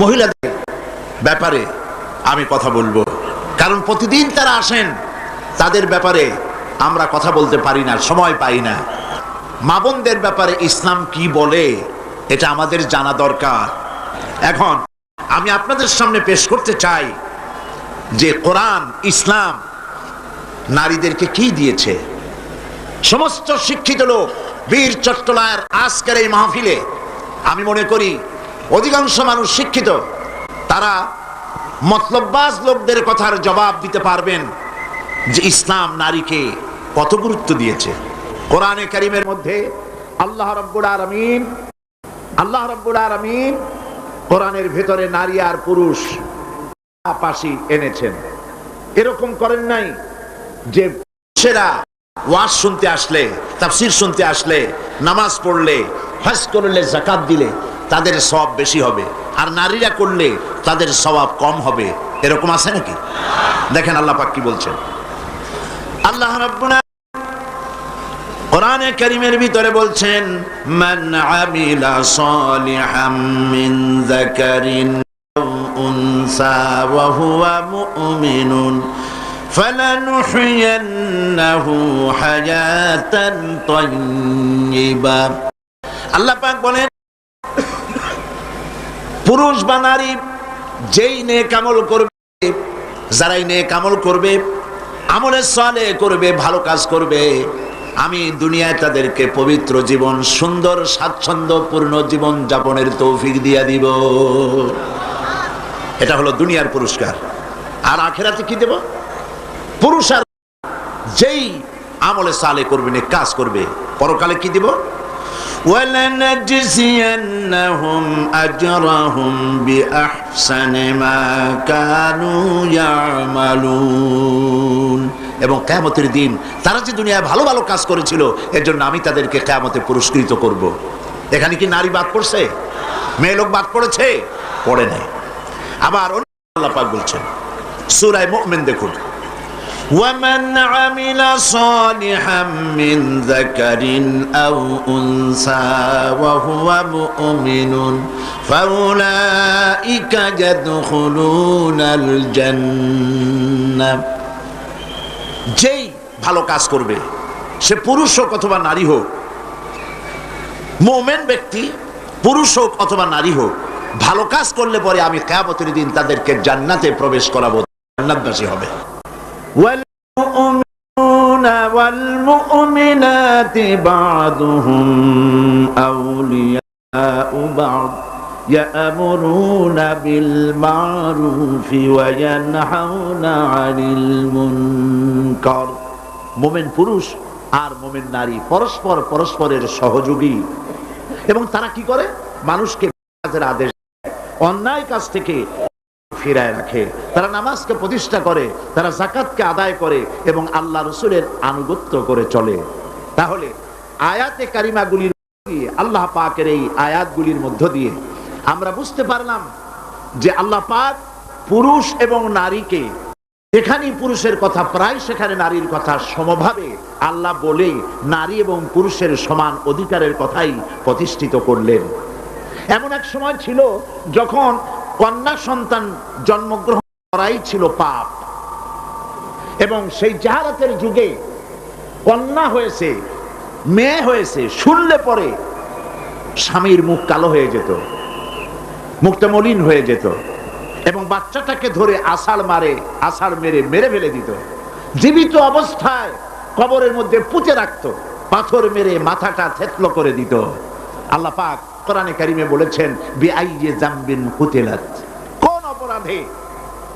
মহিলাদের ব্যাপারে আমি কথা বলবো, কারণ প্রতিদিন তারা আসেন, তাদের ব্যাপারে আমরা কথা বলতে পারি না, সময় পাই না। মা বোনদের ব্যাপারে ইসলাম কি বলে এটা আমাদের জানা দরকার। এখন আমি আপনাদের সামনে পেশ করতে চাই যে কোরআন, ইসলাম নারীদেরকে কি দিয়েছে। সমস্ত শিক্ষিত লোক বীর চট্টলার আজকের এই মাহফিলে আমি মনে করি অধিকাংশ মানুষ শিক্ষিত, তারা মতলববাজ লোকদের কথার জবাব দিতে পারবেন যে ইসলাম নারীকে কত গুরুত্ব দিয়েছে। কোরআনে কারীমের মধ্যে আল্লাহ রাব্বুল আলামিন কোরআনের ভেতরে নারী আর পুরুষ পাশাপাশি এনেছেন। এরকম করেন নাই যে পুরুষেরা ওয়াজ শুনতে আসলে, তাফসীর শুনতে আসলে, নামাজ পড়লে, হজ করলে, যাকাত দিলে তাদের সওয়াব বেশি হবে, আর নারীরা করলে তাদের সওয়াব কম হবে। এরকম আছে নাকি? দেখেন আল্লাহ পাক কি বলছেন। আল্লাহ রাব্বুল কোরআনে কারীমের ভিতরে বলছেন, মান আমিলা সালিহাম মিন যাকারিন আও উনসা ওয়া হুয়া মুমিনুন ফালানুহইয়ান্নাহু হায়াতান তাইয়্যিবা। আল্লাহ পাক বলেন, পুরুষ বা নারী যেই নেক আমল করবে, যারাই নেক আমল করবে, আমলে সালেহ করবে, ভালো কাজ করবে, আমি দুনিয়ায় তাদেরকে পবিত্র জীবন, সুন্দর স্বাচ্ছন্দ্যপূর্ণ জীবন যাপনের তৌফিক দিয়া দিব। এটা হলো দুনিয়ার পুরস্কার। আর আখিরাতে কি দেব? পুরুষ আর যেই আমলে সালেহ করবে, নেক কাজ করবে, পরকালে কি দিব? وَلَنَجْزِيَنَّهُمْ أَجْرَهُمْ بِأَحْسَنِ مَا كَانُوا يَعْمَلُونَ। এবং কিয়ামতের দিন তারা যে দুনিয়ায় ভালো ভালো কাজ করেছিল, এর জন্য আমি তাদেরকে কিয়ামতে পুরস্কৃত করব। এখানে কি নারী বাদ পড়ছে? মেয়ে লোক বাদ পড়েছে? পড়ে নাই। আবার আল্লাহ পাক বলছেন সূরা মুমিন, দেখুন, وَمَنْ عَمِلَ صَالِحًا مِنْ ذَكَرٍ أَوْ أُنْثَى وَهُوَ مُؤْمِنٌ فَأُولَئِكَ يَدْخُلُونَ الْجَنَّةَ। যেই ভালো কাজ করবে, সে পুরুষ হোক অথবা নারী হোক, মুমিন ব্যক্তি পুরুষ হোক অথবা নারী হোক, ভালো কাজ করলে পরে আমি কিয়ামতের দিন তাদেরকে জান্নাতে প্রবেশ করাবো, জান্নাতবাসী হবে। والمؤمنون والمؤمنات بعضهم أولياء بعض يأمرون بالمعروف وينهون عن المنكر। মুমিন পুরুষ আর মুমিন নারী পরস্পরের সহযোগী, এবং তারা কি করে? মানুষকে কাজের আদেশ দেয়, অন্যায় কাজ থেকে ফিরায় রাখে, তারা নামাজকে প্রতিষ্ঠা করে, তারা যাকাতকে আদায় করে এবং আল্লাহ রাসূলের আনুগত্য করে চলে। তাহলে আয়াতে কারিমাগুলির দিয়ে, আল্লাহ পাকের এই আয়াতগুলির মধ্য দিয়ে আমরা বুঝতে পারলাম যে আল্লাহ পাক পুরুষ এবং নারীকে, যেখানেই পুরুষের কথা প্রায় সেখানে নারীর কথা সমভাবে আল্লাহ বলে নারী এবং পুরুষের সমান অধিকারের কথাই প্রতিষ্ঠিত করলেন। এমন এক সময় ছিল যখন কন্যা সন্তান জন্মগ্রহণ করাই ছিল পাপ, এবং সেই জাহালাতের যুগে কন্যা হয়েছে, মেয়ে হয়েছে, শুনলে পরে স্বামীর মুখ কালো হয়ে যেত, মুখটা মলিন হয়ে যেত, এবং বাচ্চাটাকে ধরে আষাঢ় মেরে ফেলে দিত। জীবিত অবস্থায় কবরের মধ্যে পুঁতে রাখতো, পাথর মেরে মাথাটা থেতলো করে দিত। আল্লাহ পাক কোরআনে কারিমে বলেছেন, বিআইয়ি যামবিন কুতিলাত, কোন অপরাধে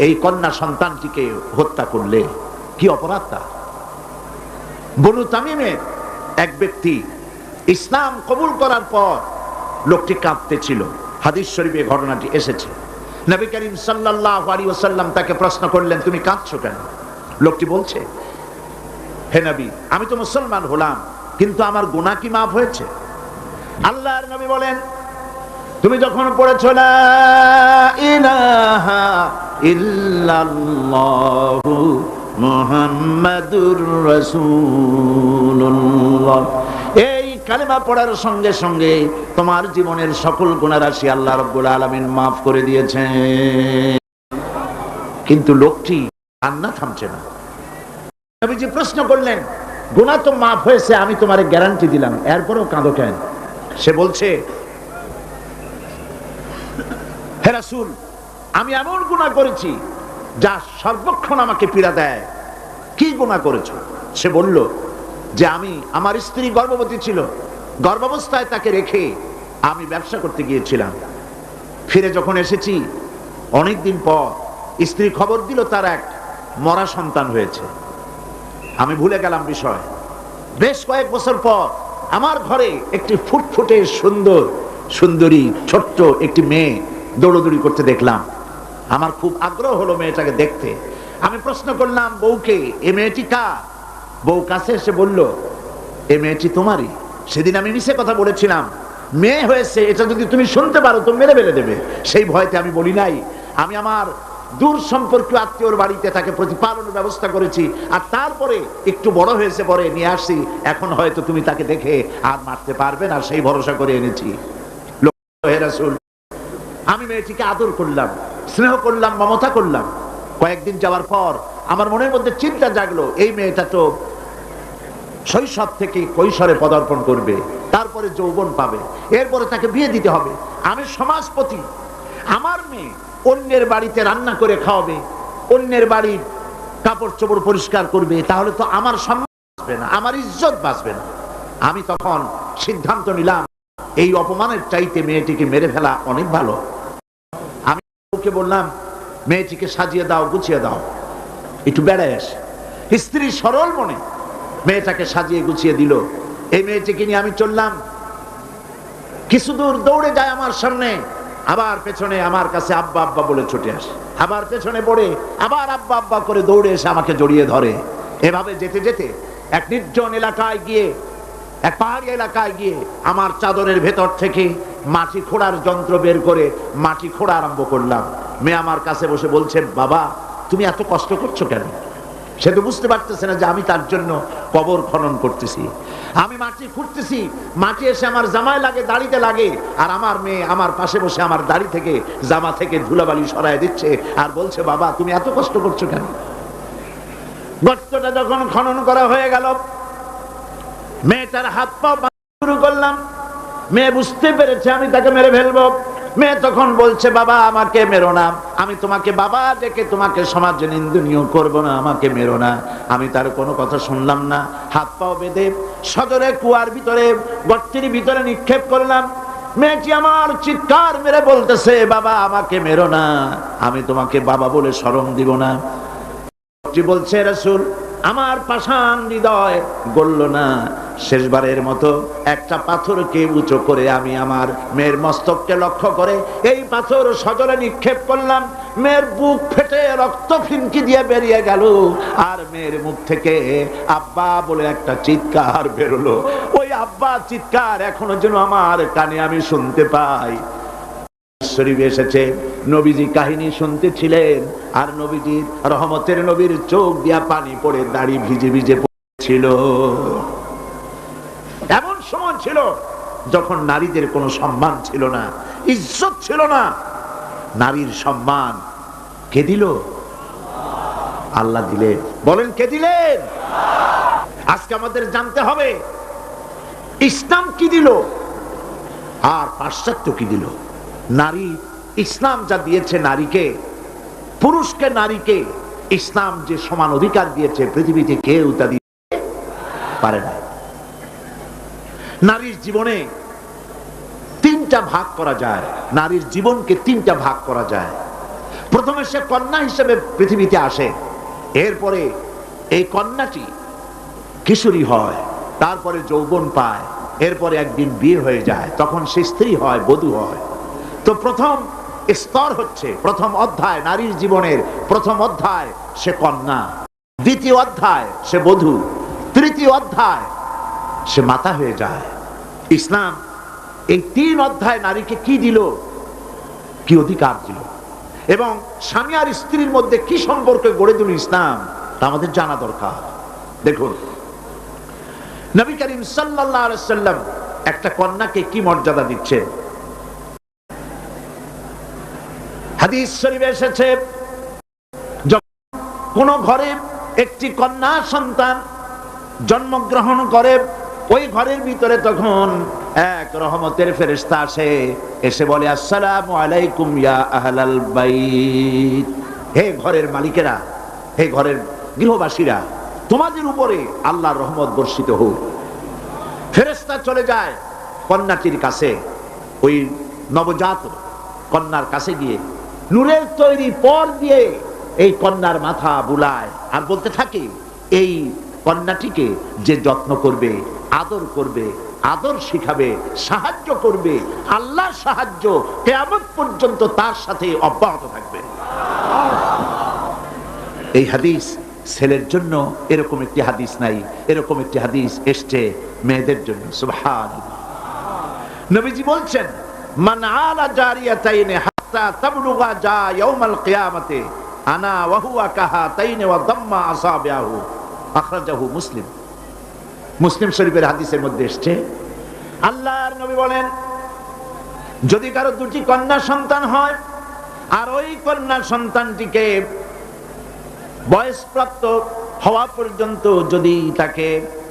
এই কন্যা সন্তানটিকে হত্যা করলে? কি অপরাধ তার? বনু তামিমের এক ব্যক্তি ইসলাম কবুল করার পর লোকটি কাঁদতেছিল, হাদিস শরীফে ঘটনাটি এসেছে। নবী করিম সাল্লাল্লাহু আলাইহি ওয়াসাল্লাম তাকে প্রশ্ন করলেন, তুমি কাঁদছো কেন? লোকটি বলছে, হে নবী, আমি তো মুসলমান হলাম, কিন্তু আমার গুনাহ কি মাফ হয়েছে? আল্লাহর নবী বলেন, তুমি যখন পড়েছো লা ইলাহা ইল্লাল্লাহু মুহাম্মাদুর রাসূলুল্লাহ, এই কালেমা পড়ার সঙ্গে সঙ্গে তোমার জীবনের সকল গুনাহ রাশি আল্লাহ রাব্বুল আলামিন মাফ করে দিয়েছেন। কিন্তু লোকটি কান্না থামছে না। নবীজি প্রশ্ন করলেন, গুনাহ তো মাফ হয়েছে, আমি তোমারে গ্যারান্টি দিলাম, এরপরেও কাঁদো কেন? সে বলছে, হে রাসূল, আমি এমন গুনাহ করেছি যা সর্বক্ষণ আমাকে পীড়া দেয়। কি গুনাহ করেছো? সে বলল যে আমি, আমার স্ত্রী গর্ভবতী ছিল, গর্ভাবস্থায় তাকে রেখে আমি ব্যবসা করতে গিয়েছিলাম। ফিরে যখন এসেছি অনেকদিন পর স্ত্রী খবর দিল তার এক মরা সন্তান হয়েছে। আমি ভুলে গেলাম বিষয়। বেশ কয়েক বছর পর আমার ঘরে একটি ফুটফুটে সুন্দরী ছোট্ট একটি মেয়ে দৌড়দৌড়ি করতে দেখলাম। আমার খুব আগ্রহ হলো মেয়েটাকে দেখতে। আমি প্রশ্ন করলাম বউকে, এ মেয়েটি কার? বউ কাছে এসে বলল, এ মেয়েটি তোমারই। সেদিন আমি মিছে কথা বলেছিলাম, মেয়ে হয়েছে এটা যদি তুমি শুনতে পারো তো মেরে ফেলে দেবে। সেই ভয়তে আমি বলি নাই। আমি আমার দূর সম্পর্কীয় আত্মীয়র বাড়িতে তাকে প্রতিপালনের ব্যবস্থা করেছি, আর তারপরে একটু বড় হয়েছে পরে নিয়ে আসছি। এখন হয়তো তুমি তাকে দেখে আর মারতে পারবে না, সেই ভরসা করে এনেছি। হে রাসূল, আমি মেয়েটিকে আদর করলাম, স্নেহ করলাম, মমতা করলাম। কয়েকদিন যাওয়ার পর আমার মনের মধ্যে চিন্তা জাগলো, এই মেয়েটা তো শৈশব থেকে কৈশোরে পদার্পণ করবে, তারপরে যৌবন পাবে, এরপরে তাকে বিয়ে দিতে হবে। আমি সমাজপতি, আমার মেয়ে অন্যের বাড়িতে রান্না করে খাওয়াবে, অন্যের বাড়ির কাপড় চোপড় পরিষ্কার করবে, তাহলে তো আমার সম্মান বাঁচবে না, আমার ইজ্জত বাঁচবে না। আমি তখন সিদ্ধান্ত নিলাম, এই অপমানের চাইতে মেয়েটিকে মেরে ফেলা অনেক ভালো। আমি ওকে বললাম, মেয়েটিকে সাজিয়ে দাও, গুছিয়ে দাও, একটু বেড়ায় আসে। স্ত্রী সরল মনে মেয়েটাকে সাজিয়ে গুছিয়ে দিল। এই মেয়েটিকে নিয়ে আমি চললাম। কিছু দূর দৌড়ে যায় আমার সামনে, আবার পেছনে আমার কাছে আব্বা আব্বা বলে ছুটে আসে, আবার পেছনে পড়ে, আবার আব্বা আব্বা করে দৌড়ে এসে আমাকে জড়িয়ে ধরে। এভাবে যেতে যেতে এক নির্জন এলাকায় গিয়ে, এক পাহাড়ি এলাকায় গিয়ে আমার চাদরের ভেতর থেকে মাটি খোঁড়ার যন্ত্র বের করে মাটি খোঁড়া আরম্ভ করলাম। মেয়ে আমার কাছে বসে বলছে, বাবা তুমি এত কষ্ট করছো কেন? সে তো বুঝতে পারতেছে না যে আমি তার জন্য কবর খনন করতেছি। আমি মাটি খুঁড়তেছি, মাটি এসে আমার জামায় লাগে, দাড়িতে লাগে, আর আমার মেয়ে আমার পাশে বসে আমার দাড়ি থেকে, জামা থেকে ধুলাবালি সরায় দিচ্ছে আর বলছে, বাবা তুমি এত কষ্ট করছো কেন? গর্তটা যখন খনন করা হয়ে গেল, মেয়েটার হাত পা শুরু করলাম। মেয়ে বুঝতে পেরেছে আমি তাকে মেরে ফেলবো। মেয়ে তখন বলছে, বাবা আমাকে মেরো না, আমি তোমাকে বাবা ডেকে তোমাকে সমাজে নিন্দনীয় করবো না, আমাকে মেরো না। আমি তার কোনো কথা শুনলাম না। হাত পাও বেঁধে সজরে কুয়ার ভিতরে, গর্তের ভিতরে নিক্ষেপ করলাম। মেয়েটি আমার চিৎকার মেরে বলতেছে, বাবা আমাকে মেরো না, আমি তোমাকে বাবা বলে শরম দিব না। বলছে, রাসূল আমার পাষাণ হৃদয় গলল না। শেষবারের মতো একটা পাথরকে উঁচু করে আমি আমার মেয়ের মস্তককে লক্ষ্য করে এই পাথর সজলে নিক্ষেপ করলাম। মেয়ের বুক ফেটে রক্ত ফিনকি দিয়ে বেরিয়ে গেল, আর মেয়ের মুখ থেকে আব্বা বলে একটা চিৎকার বেরোলো। ওই আব্বা চিৎকার এখনো যেন আমার কানে আমি শুনতে পাই। শরীফে এসেছে, নবীজি কাহিনী শুনতেছিলেন, আর নবীজির রহমতের নবীর চোখ দিয়া পানি পড়ে দাড়ি ভিজে ভিজে পড়ছিল। এমন সময় ছিল যখন নারীদের কোনো সম্মান ছিল না, ইজ্জত ছিল না। নারীর সম্মান কে দিল? আল্লাহ দিলেন। বলেন কে দিলেন? আজকে আমাদের জানতে হবে ইসলাম কি দিল আর পাশ্চাত্য কি দিল। নারী, ইসলাম যা দিয়েছে নারীকে, পুরুষকে নারীকে ইসলাম যে সমান অধিকার দিয়েছে পৃথিবীতে কেউ তা দিতে পারে না। নারীর জীবনে তিনটা ভাগ করা যায়, নারীর জীবনকে তিনটা ভাগ করা যায়। প্রথমে সে কন্যা হিসেবে পৃথিবীতে আসে, এরপরে এই কন্যাটি কিশোরী হয়, তারপরে যৌবন পায়, এরপরে একদিন বিয়ে হয়ে যায়, তখন সে স্ত্রী হয়, বধূ হয়। তো প্রথম স্তর হচ্ছে, প্রথম অধ্যায় নারীর জীবনের প্রথম অধ্যায় সে কন্যা, দ্বিতীয় অধ্যায় সে বধূ, তৃতীয় অধ্যায় সে মাতা হয়ে যায়। ইসলাম এই তিন অধ্যায় নারীকে কি দিল, কি অধিকার দিল, এবং স্বামী আর স্ত্রীর মধ্যে কি সম্পর্ক গড়ে দিল ইসলাম, তা আমাদের জানা দরকার। দেখুন, নবী করিম সাল্লাল্লাহু আলাইহি সাল্লাম একটা কন্যাকে কি মর্যাদা দিচ্ছে। হাদিস শরীফে এসেছে, কোন ঘরে একটি কন্যা সন্তান জন্মগ্রহণ করে, ওই ঘরের ভিতরে তখন এক রহমতের ফেরেশতা আসে, এসে বলে আসসালামু আলাইকুম ইয়া আহলাল বাইত, হে ঘরের মালিকেরা, হে ঘরের গৃহবাসীরা, তোমাদের উপরে আল্লাহর রহমত বর্ষিত হোক। ফেরেশতা চলে যায় কন্যাটির কাছে, ওই নবজাত কন্যার কাছে গিয়ে নূরের তৈরি পর দিয়ে এই কন্যার মাথা বুলায় আর বলতে থাকে, এই কন্যাটিকে যে যত্ন করবে, আদর করবে, আদর শিখাবে, সাহায্য করবে, আল্লাহর সাহায্য কিয়ামত পর্যন্ত তার সাথে অব্যাহত থাকবে। এই হাদিস ছেলের জন্য এরকম একটি হাদিস নাই, এরকম একটি হাদিস এসছে মেয়েদের জন্য। সুবহানাল্লাহ। নবীজি বলছেন, মান আলা জারিয়াতাইন হাত্তা তাবলুগা জা ইয়াউমাল কিয়ামাতি আনা ওয়া হুয়া কাহাতাইন ওয়া দাম্মা আসাবিহু, আখরাজাহু মুসলিম। মুসলিম শরীফের হাদিসের মধ্যে এসেছে, আল্লাহর নবী বলেন, যদি কারো দুটি কন্যা সন্তান হয় আর ওই কন্যা সন্তানটিকে বয়সপ্রাপ্ত হওয়া পর্যন্ত যদি তাকে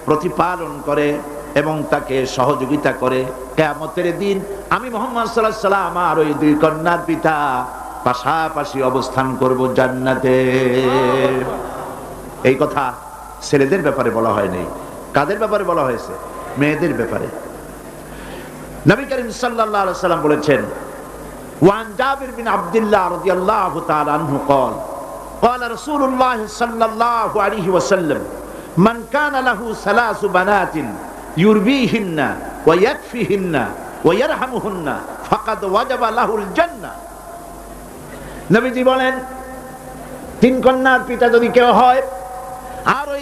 প্রতিপালন করে এবং তাকে সহযোগিতা করে, কিয়ামতের দিন আমি মুহাম্মদ সাল্লাল্লাহু আলাইহি ওয়াসাল্লাম আর ওই দুই কন্যার পিতা পাশাপাশি অবস্থান করব জান্নাতে। এই কথা ছেলেদের ব্যাপারে বলা হয় নাই, কাদের ব্যাপারে বলা হয়েছে? মেয়েদের ব্যাপারে। নবী করিম সাল্লাল্লাহু আলাইহি ওয়াসাল্লাম বলেছেন, ওয়ান জাবির বিন আব্দুল্লাহ রাদিয়াল্লাহু তাআলা আনহু قال قال رسول الله صلى الله عليه وسلم من كان له ثلاث بنات يربيهن ويكفيهن ويرحمهن فقد وجب له الجنة। নবীজি বলেন, তিন কন্যার পিতা যদি কেউ হয় আর ওই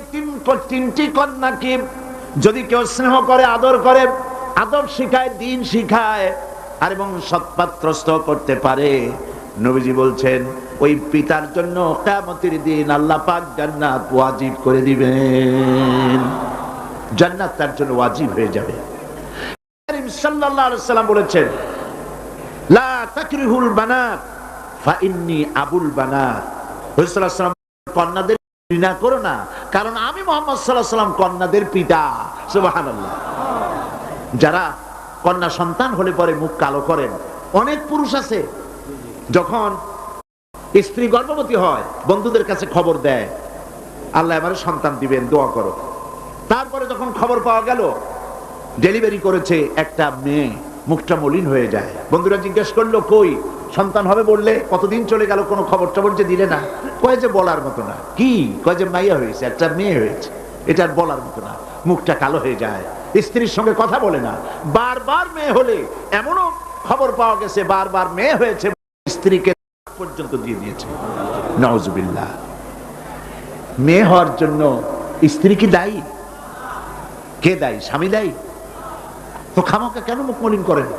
তিনটি কন্যাকে যদি কেউ স্নেহ করে, আদর করে, আদব শিখায়, দ্বীন শিখায় আর এবং সৎপাত্রস্থ করতে পারে, নবীজি বলছেন ওই পিতার জন্য কিয়ামতের দিন আল্লাহ পাক জান্নাত ওয়াজিব করে দিবেন, জান্নাত তার জন্য ওয়াজিব হয়ে যাবে। করিম সাল্লাল্লাহু আলাইহি ওয়াসাল্লাম বলেছেন, লা তাকরিহুল বানাত ফা ইন্নী আবুল বানাত। রাসূলুল্লাহ সাল্লাল্লাহু আলাইহি ওয়াসাল্লাম, কন্যাদের ঘৃণা করো না, কারণ আমি মুহাম্মদ সাল্লাল্লাহু আলাইহি ওয়াসাল্লাম কন্যাদের পিতা। সুবহানাল্লাহ। যারা কন্যা সন্তান হলে পরে মুখ কালো করেন, অনেক পুরুষ আছে যখন স্ত্রী গর্ভবতী হয় বন্ধুদের কাছে খবর দেয়, আল্লাহ আমার সন্তান দিবেন, দোয়া করো। তারপরে যখন খবর পাওয়া গেল ডেলিভারি করেছে একটা মেয়ে, মুখটা মলিন হয়ে যায়। বন্ধুরা জিজ্ঞেস করলো, কই সন্তান হবে বললে, কতদিন চলে গেল, কোনো খবর টবর যে দিলে না। কয় যে বলার মতো না। কি? কয় যে মাইয়া হয়েছে, একটা মেয়ে হয়েছে, এটা আর বলার মতো না। মুখটা কালো হয়ে যায়, স্ত্রীর সঙ্গে কথা বলে না। বারবার মেয়ে হলে, এমনও খবর পাওয়া গেছে বারবার মেয়ে হয়েছে, স্ত্রীকে পর্যন্ত দিয়ে দিয়েছে। নাউজুবিল্লাহ। মেয়ে হওয়ার জন্য স্ত্রী কি দায়ী? কে দায়ী? স্বামী দায়ী? তো খামোকা কেন মুখ মলিন করেন?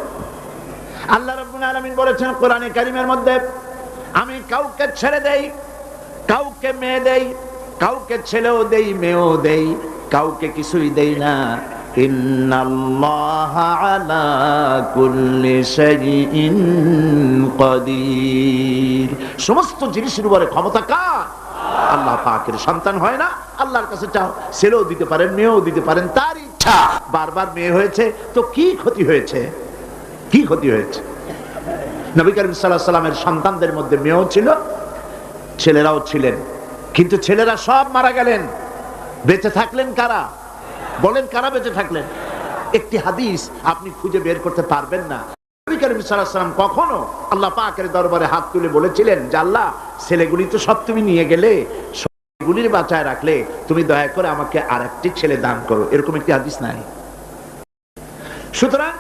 আল্লাহ রাব্বুল আলামিন বলেছেন কোরআনে কারীমের মধ্যে, আমি কাউকে ছেড়ে দেই, কাউকে মেয়ে দেই, কাউকে ছেলেও দেই, মেয়েও দেই, কাউকে কিছুই দেই না। ইন্নাল্লাহা আলা কুল্লি শাইইন কাদির। সমস্ত জিনিসের উপরে ক্ষমতা কার? আল্লাহ পাকের। সন্তান হয় না, আল্লাহর কাছে চাও, ছেলেও দিতে পারেন, মেয়েও দিতে পারেন, তার ইচ্ছা। বারবার মেয়ে হয়েছে তো কি ক্ষতি হয়েছে? কি ক্ষতি হয়েছে? নবী করিম সাল্লাল্লাহু আলাইহি ওয়াসাল্লামের সন্তানদের মধ্যে মেয়েও ছিল, ছেলেরাও ছিলেন, কিন্তু ছেলেরা সব মারা গেলেন। বেঁচে থাকলেন কারা? বলেন, কারা বেঁচে থাকলেন? একটি হাদিস আপনি খুঁজে বের করতে পারবেন না। নবী করিম সাল্লাল্লাহু আলাইহি ওয়াসাল্লাম কখনো আল্লাহ পাকের দরবারে হাত তুলে বলেছিলেন যে আল্লাহ, ছেলেগুলি তো সব তুমি নিয়ে গেলে, সবগুলির বাঁচায় রাখলে, তুমি দয়া করে আমাকে আরেকটি ছেলে দান করো, এরকম একটি হাদিস নাই। সুতরাং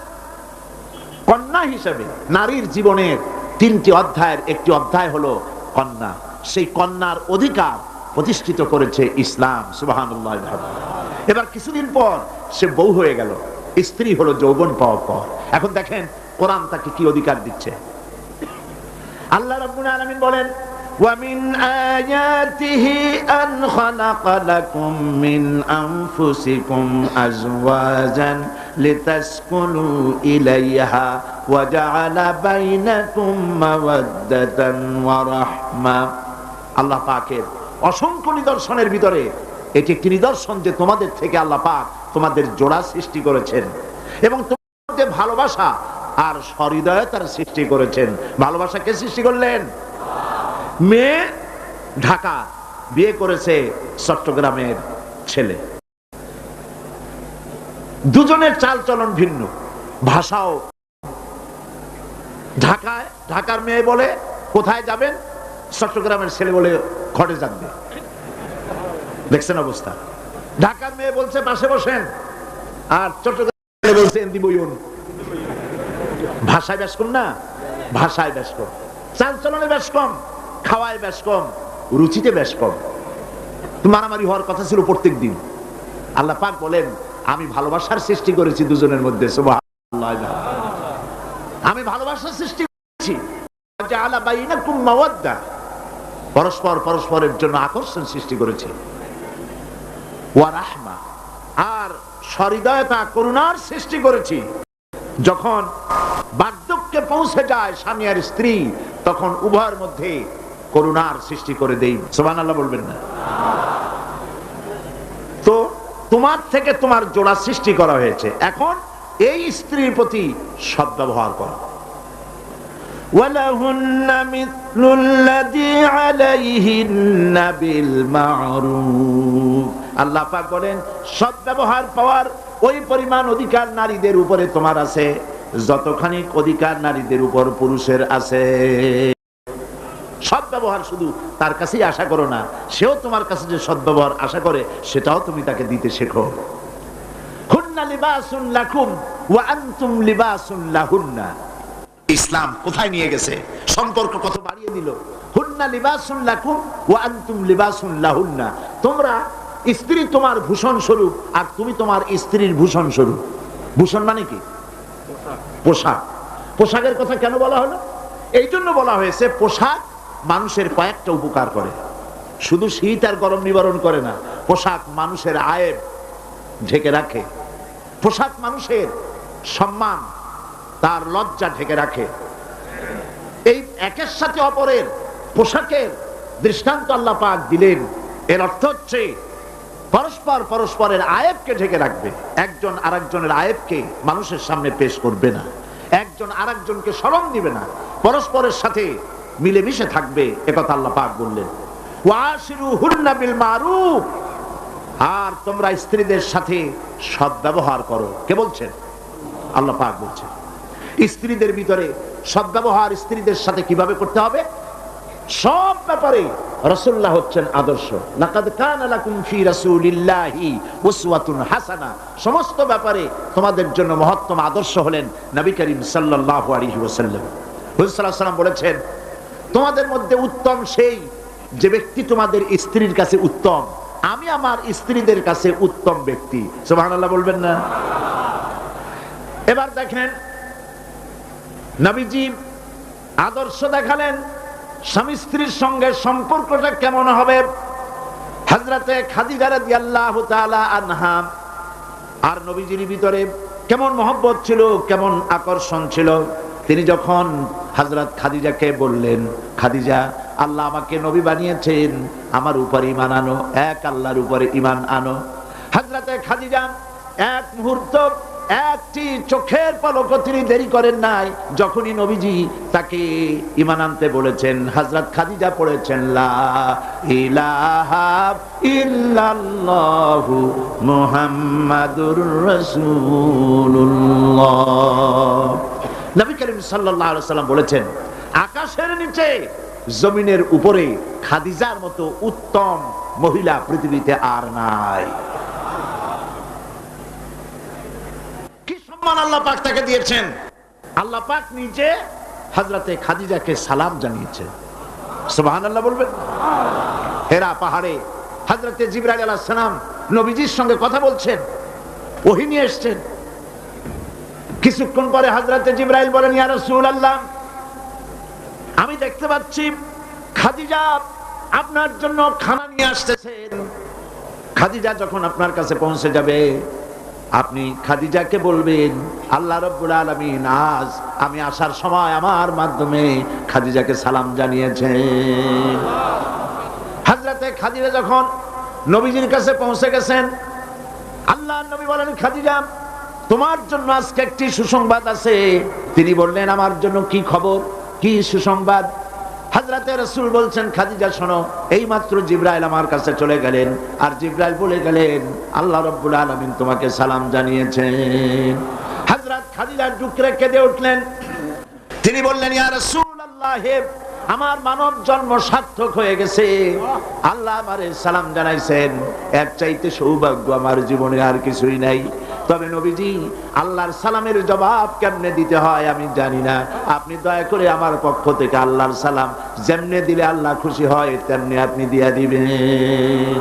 কন্যা হিসেবে নারীর জীবনের তিনটি অধ্যায়ের একটি অধ্যায় হলো কন্যা। সেই কন্যার অধিকার প্রতিষ্ঠিত করেছে ইসলাম। সুবহানাল্লাহ। এবার কিছুদিন পর সে বউ হয়ে গেল, স্ত্রী হলো যৌবন পাওয়ার পর। এখন দেখেন কোরআন তাকে কি অধিকার দিচ্ছে। আল্লাহ রাব্বুল আলামিন বলেন, ومن آياته أن خلق لكم من أنفسكم أزواجا لتسكنوا إليها وجعل بينكم مودة ورحمة আল্লাহ পাকের অসংখ্য নিদর্শনের ভিতরে এটি একটি নিদর্শন যে তোমাদের থেকে আল্লাহ পাক তোমাদের জোড়া সৃষ্টি করেছেন এবং তোমাদের ভালোবাসা আর সহৃদয়তার সৃষ্টি করেছেন। ভালোবাসা কে সৃষ্টি করলেন? মেয়ে ঢাকা, বিয়ে করেছে চট্টগ্রামের ছেলে। দুজনের চাল চলন ভিন্ন, ভাষাও। ঢাকার মেয়ে বলে কোথায় যাবেন, চট্টগ্রামের ছেলে বলে ঘটে যাবে। দেখছেন অবস্থা? ঢাকার মেয়ে বলছে পাশে বসেন, আর চট্টগ্রামের বলছে এন্দি বইউন। ভাষায় বেশ কম না? ভাষায় বেশ কম, চাল চলনে বেশ কম, খাওয়ায় বেশ কম, রুচিতে বেশ কম। মারামারি হওয়ার কথা ছিল প্রত্যেক দিন। আল্লাহ পাক বলেন আমি ভালোবাসার সৃষ্টি করেছি দুজনের মধ্যে। সুবহানাল্লাহ, আমি ভালোবাসার সৃষ্টি করেছি। জাআলা বাইনাকুম মাওয়াদ্দা, পরস্পর পরস্পরের জন্য আকর্ষণ সৃষ্টি করেছি। ওয়া রাহমা, আর সহৃদয়তা করুণার সৃষ্টি করেছি। যখন বার্ধক্যে পৌঁছে যায় স্বামী আর স্ত্রী, তখন উভয়ের মধ্যে করুণার সৃষ্টি করে দেই। সুবহানাল্লাহ বলবেন না? তো তোমার থেকে তোমার জোড়া সৃষ্টি করা হয়েছে, এখন এই স্ত্রীর প্রতি সদ্ব্যবহার করো। ওয়ালাহুন্না মিথলুল্লাযী আলাইহিন্না বিল মা'রুফ। আল্লাহ পাক বলেন সদ্ব্যবহার পাওয়ার ওই পরিমাণ অধিকার নারীদের উপরে তোমার আছে যতখানি অধিকার নারীদের উপর পুরুষের আছে। সদ্ব্যবহার শুধু তার কাছেই আশা করো না, সেও তোমার কাছে যে সদ্ব্যবহার আশা করে সেটাও তুমি তাকে দিতে শেখো। হুন্না লিবাসুন লাকুম ওয়া আনতুম লিবাসুন লাহুন্না। ইসলাম কোথায় নিয়ে গেছে, সম্পর্ক কত বাড়িয়ে দিল। হুন্না লিবাসুন লাকুম ওয়া আনতুম লিবাসুন লাহুন্না। তোমরা স্ত্রী তোমার ভূষণ স্বরূপ, আর তুমি তোমার স্ত্রীর ভূষণ স্বরূপ। ভূষণ মানে কি? পোশাক। পোশাকের কথা কেন বলা হলো? এই জন্য বলা হয়েছে পোশাক মানুষের কয়েকটা উপকার করে, শুধু শীত আর গরম নিবারণ করে না। পোশাক মানুষের আয়েব ঢেকে রাখে, পোশাক মানুষের সম্মান, তার লজ্জা ঢেকে রাখে। এই একের সাথে অপরের পোশাকের দৃষ্টান্ত আল্লাহ পাক দিলেন। এর অর্থ হচ্ছে পরস্পর পরস্পরের আয়েবকে ঢেকে রাখবে। একজন আরেকজনের আয়েবকে মানুষের সামনে পেশ করবে না, একজন আরেকজনকে শরম দিবে না, পরস্পরের সাথে মিলেমিশে থাকবে, একথা আল্লাহ পাক বললেন। ওয়াশিরুহুন্না বিল মারুফ, আর তোমরা স্ত্রীদের সাথে সদ্ব্যবহার করো। কে বলছেন? আল্লাহ পাক বলছেন। স্ত্রীদের ভিতরে সদ্ব্যবহার স্ত্রীদের সাথে কিভাবে করতে হবে, সব ব্যাপারে রাসূলুল্লাহ হচ্ছেন আদর্শ। লাকাদ কানা লাকুম ফি রাসূলিল্লাহি উসওয়াতুন হাসানা। সমস্ত ব্যাপারে তোমাদের জন্য মহত্তম আদর্শ হলেন নবী করিম সাল্লাল্লাহু আলাইহি ওয়াসাল্লাম। হুজুর সাল্লাল্লাহু আলাইহি ওয়াসাল্লাম বলেছেন তোমাদের মধ্যে উত্তম সেই যে ব্যক্তি তোমাদের স্ত্রীর কাছে উত্তম। আমি আমার স্ত্রীদের কাছে উত্তম ব্যক্তি। সুবহানাল্লাহ বলবেন না? এবার দেখেন নবীজি আদর্শ দেখালেন স্বামী স্ত্রীর সঙ্গে সম্পর্কটা কেমন হবে। হযরতে খাদিজা রাদিয়াল্লাহু তাআলা আনহা আর নবীজির ভিতরে কেমন মহব্বত ছিল, কেমন আকর্ষণ ছিল। তিনি যখন হযরত খাদিজাকে বললেন, খাদিজা আল্লাহ আমাকে নবী বানিয়েছেন, আমার উপর ঈমান আনো, এক আল্লাহর উপরে ঈমান আনো। হযরতে খাদিজা এক মুহূর্ত, একটি চোখের পলক তিনি দেরি করেন নাই। যখনই নবীজি তাকে ঈমান আনতে বলেছেন, হযরত খাদিজা পড়েছেন লা ইলাহা ইল্লাল্লাহু মুহাম্মাদুর রাসূলুল্লাহ। নবী করিম সাল্লাল্লাহু আলাইহি ওয়াসাল্লাম বলেছেন আকাশের নিচে জমিনের উপরে খাদিজার মতো উত্তম মহিলা পৃথিবীতে আর নাই। আল্লাহ পাক তাকে দিয়েছেন। আল্লাহ পাক নিজে হযরতে খাদিজাকে সালাম জানিয়েছেন। সুবহানাল্লাহ বলবেন? হেরা পাহাড়ে হযরতে জিবরাইল আলাইহিস সালাম নবীজির সঙ্গে কথা বলছেন, ওহী নিয়ে এসেছেন। কিছুক্ষণ পরে হযরতে জিবরাইল বলেন ইয়া রাসূলুল্লাহ, আমি দেখতে পাচ্ছি খাদিজা আপনার জন্য খানা নিয়ে আসতেছেন। খাদিজা যখন আপনার কাছে পৌঁছে যাবে, আপনি খাদিজাকে বলবেন, আল্লাহ রাব্বুল আলামিন আজ আমি আসার সময় আমার মাধ্যমে খাদিজাকে সালাম জানিয়েছেন। হযরতে খাদিজা যখন নবীজির কাছে পৌঁছে গেছেন, আল্লাহর নবী বলেন, খাদিজা তোমার জন্য আজকে একটি সুসংবাদ আছে। তিনি বললেন, আমার জন্য কি খবর, কি সুসংবাদ? হযরতে রাসূল বলছেন, খাদিজা শোনো, এইমাত্র জিবরাইল আমার কাছে চলে গেলেন, আর জিবরাইল বলে গেলেন আল্লাহ রাব্বুল আলামিন তোমাকে সালাম জানিয়েছেন। হযরত খাদিজা ডুকরে কেঁদে উঠলেন। তিনি বললেন, ইয়া রাসূলুল্লাহ, আমার মানব জন্ম সার্থক হয়ে গেছে, আল্লাহ আমারে সালাম জানাইছেন, এর চাইতে সৌভাগ্য আমার জীবনে আর কিছুই নাই। তবে নবীজি, আল্লাহর সালামের জবাব কেমনে দিতে হয় আমি জানি না, আপনি দয়া করে আমার পক্ষ থেকে আল্লাহর সালাম যেমনে দিলে আল্লাহ খুশি হয় তেমনি আপনি দিয়া দিবেন।